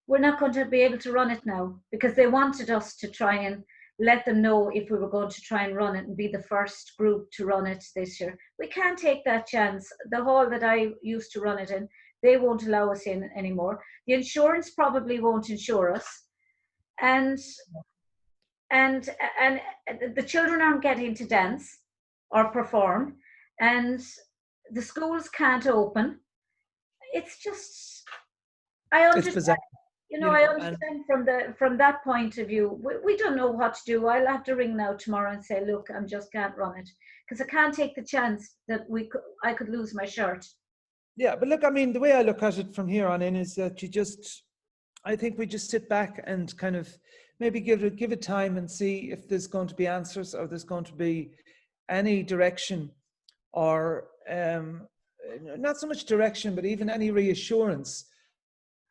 We're not going to be able to run it now because they wanted us to try and let them know if we were going to try and run it and be the first group to run it this year. We can't take that chance. The hall that I used to run it in, they won't allow us in anymore. The insurance probably won't insure us. And the children aren't getting to dance or perform, and the schools can't open. It's just, I understand. I understand from that point of view. We don't know what to do. I'll have to ring now tomorrow and say, look, I just can't run it because I can't take the chance that I could lose my shirt. Yeah, but look, I mean, the way I look at it from here on in is that I think we just sit back and kind of maybe give it time and see if there's going to be answers or there's going to be any direction or not so much direction, but even any reassurance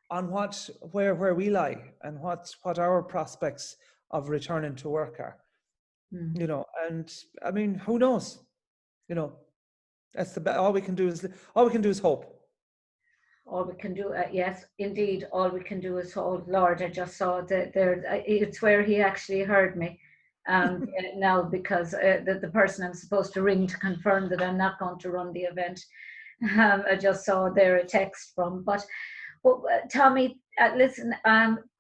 on where we lie and what our prospects of returning to work are. And I mean, who knows? That's all we can do is hope. All we can do, yes, indeed, all we can do is hold. Lord, I just saw that there. It's where he actually heard me now, because the person I'm supposed to ring to confirm that I'm not going to run the event. I just saw there a text from. But Tommy, listen,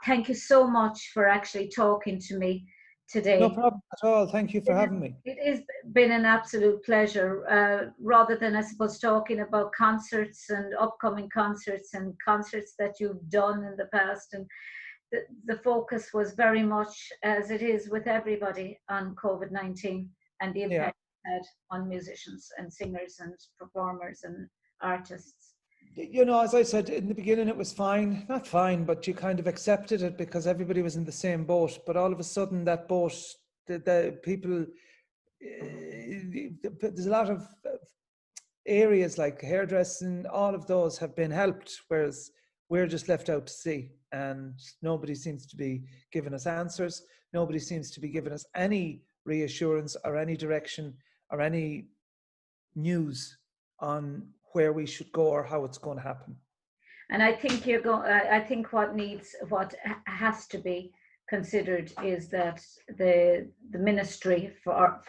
thank you so much for actually talking to me today. No problem at all. Thank you for having me. It has been an absolute pleasure. Rather than, I suppose, talking about concerts and upcoming concerts and concerts that you've done in the past, and the focus was very much, as it is with everybody, on COVID-19 and the impact it had on musicians and singers and performers and artists. As I said in the beginning, it was fine, not fine, but you kind of accepted it because everybody was in the same boat. But all of a sudden, that boat, the people, there's a lot of areas like hairdressing, all of those have been helped, whereas we're just left out to sea, and nobody seems to be giving us answers. Nobody seems to be giving us any reassurance or any direction or any news on where we should go or how it's going to happen. And I think I think what has to be considered is that the Ministry for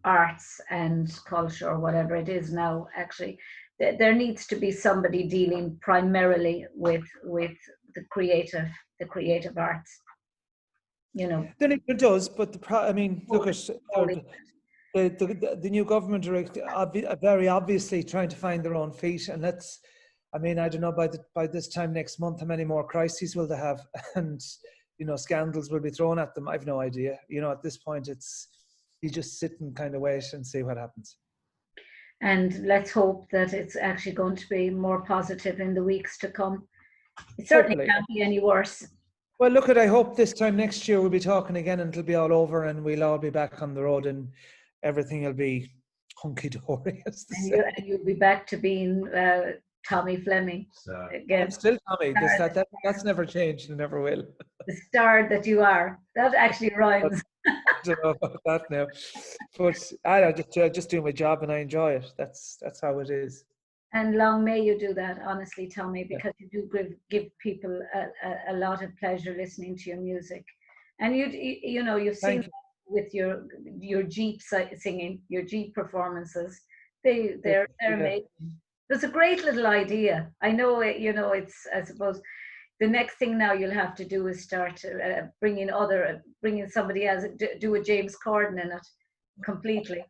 Arts and Culture, or whatever it is now, actually, there needs to be somebody dealing primarily with the creative arts. Then it does, but look at the new government are very obviously trying to find their own feet, and I don't know by this time next month how many more crises will they have, and scandals will be thrown at them. I've no idea. At this point, you just sit and kind of wait and see what happens. And let's hope that it's actually going to be more positive in the weeks to come. It certainly can't be any worse. Well, look, I hope this time next year we'll be talking again and it'll be all over and we'll all be back on the road and everything will be hunky-dory. And you'll be back to being Tommy Fleming again. I'm still Tommy. That's never changed and never will. The star that you are. That actually rhymes. I don't know about that now. But I just do my job and I enjoy it. That's how it is. And long may you do that, honestly, Tommy, because you do give people a lot of pleasure listening to your music. And you've seen with your Jeep singing, your Jeep performances. They're amazing. There's a great little idea. I know it's, I suppose, the next thing now you'll have to do is start bringing somebody else, do a James Corden in it completely.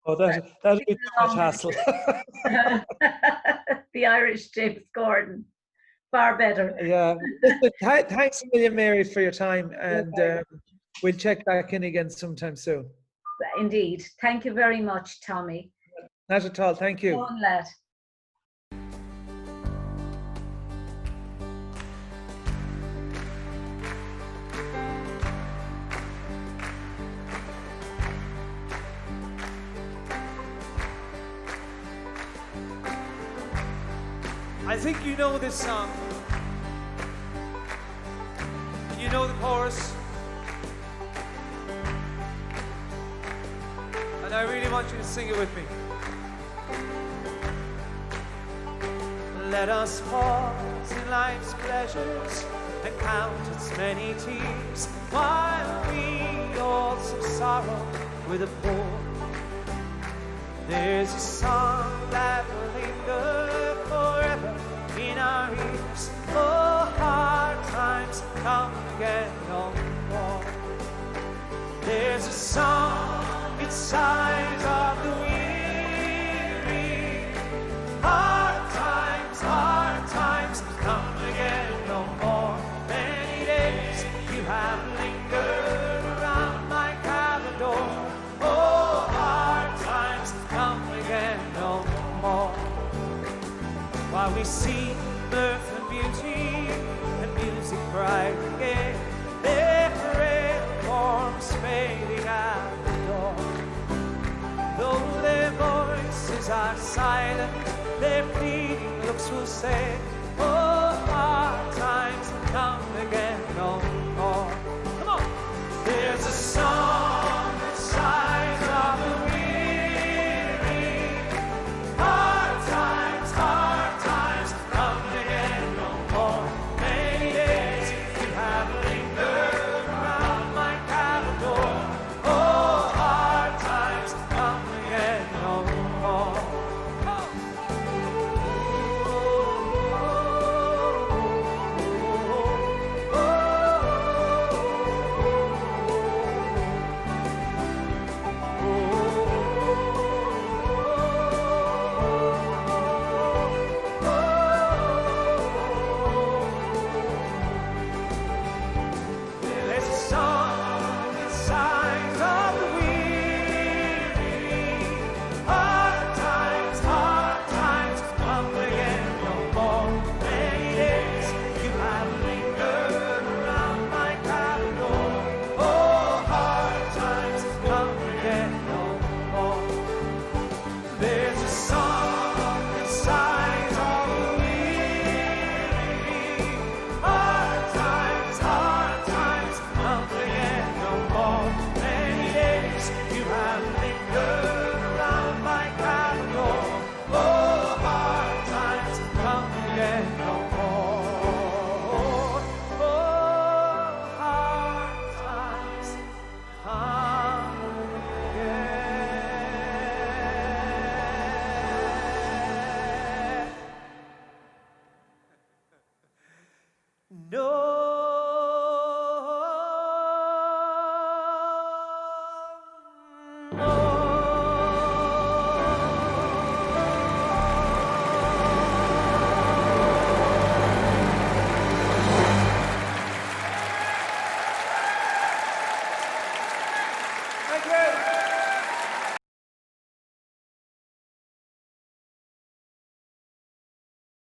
Oh, that'll be too much hassle. The Irish James Corden, far better. Yeah. Thanks a million, Mary, for your time, and we'll check back in again sometime soon. Indeed. Thank you very much, Tommy. Not at all. Thank you. Go on, lad. I think you know this song. You know the chorus. And I really want you to sing it with me. Let us pause in life's pleasures and count its many tears while we all some sorrow with a pour. There's a song that will linger forever in our ears. Oh, hard times come again no more. There's a song, it sighs of the weary. Hard times come again no more. have lingered around my cabin door. Oh, hard times come again no more. While we see mirth and beauty and music bright and gay, their frail forms fading at the door. Though their voices are silent, their pleading looks will say, oh, hard times come again no more. Come on! There's a song that sighs of the weary. Hard times come again no more. Many days you have lingered around my cabin door. Oh, hard times come again no more. There's a song that sighs of the weary. Hard times come again no more. Many days you have lingered around my cabin door. Oh, hard times come again no more. There's a song that sighs of the weary. Hard times come again no more. Many days you have lingered around my cabin door. Oh, hard times come again no more. Oh, hard times come again no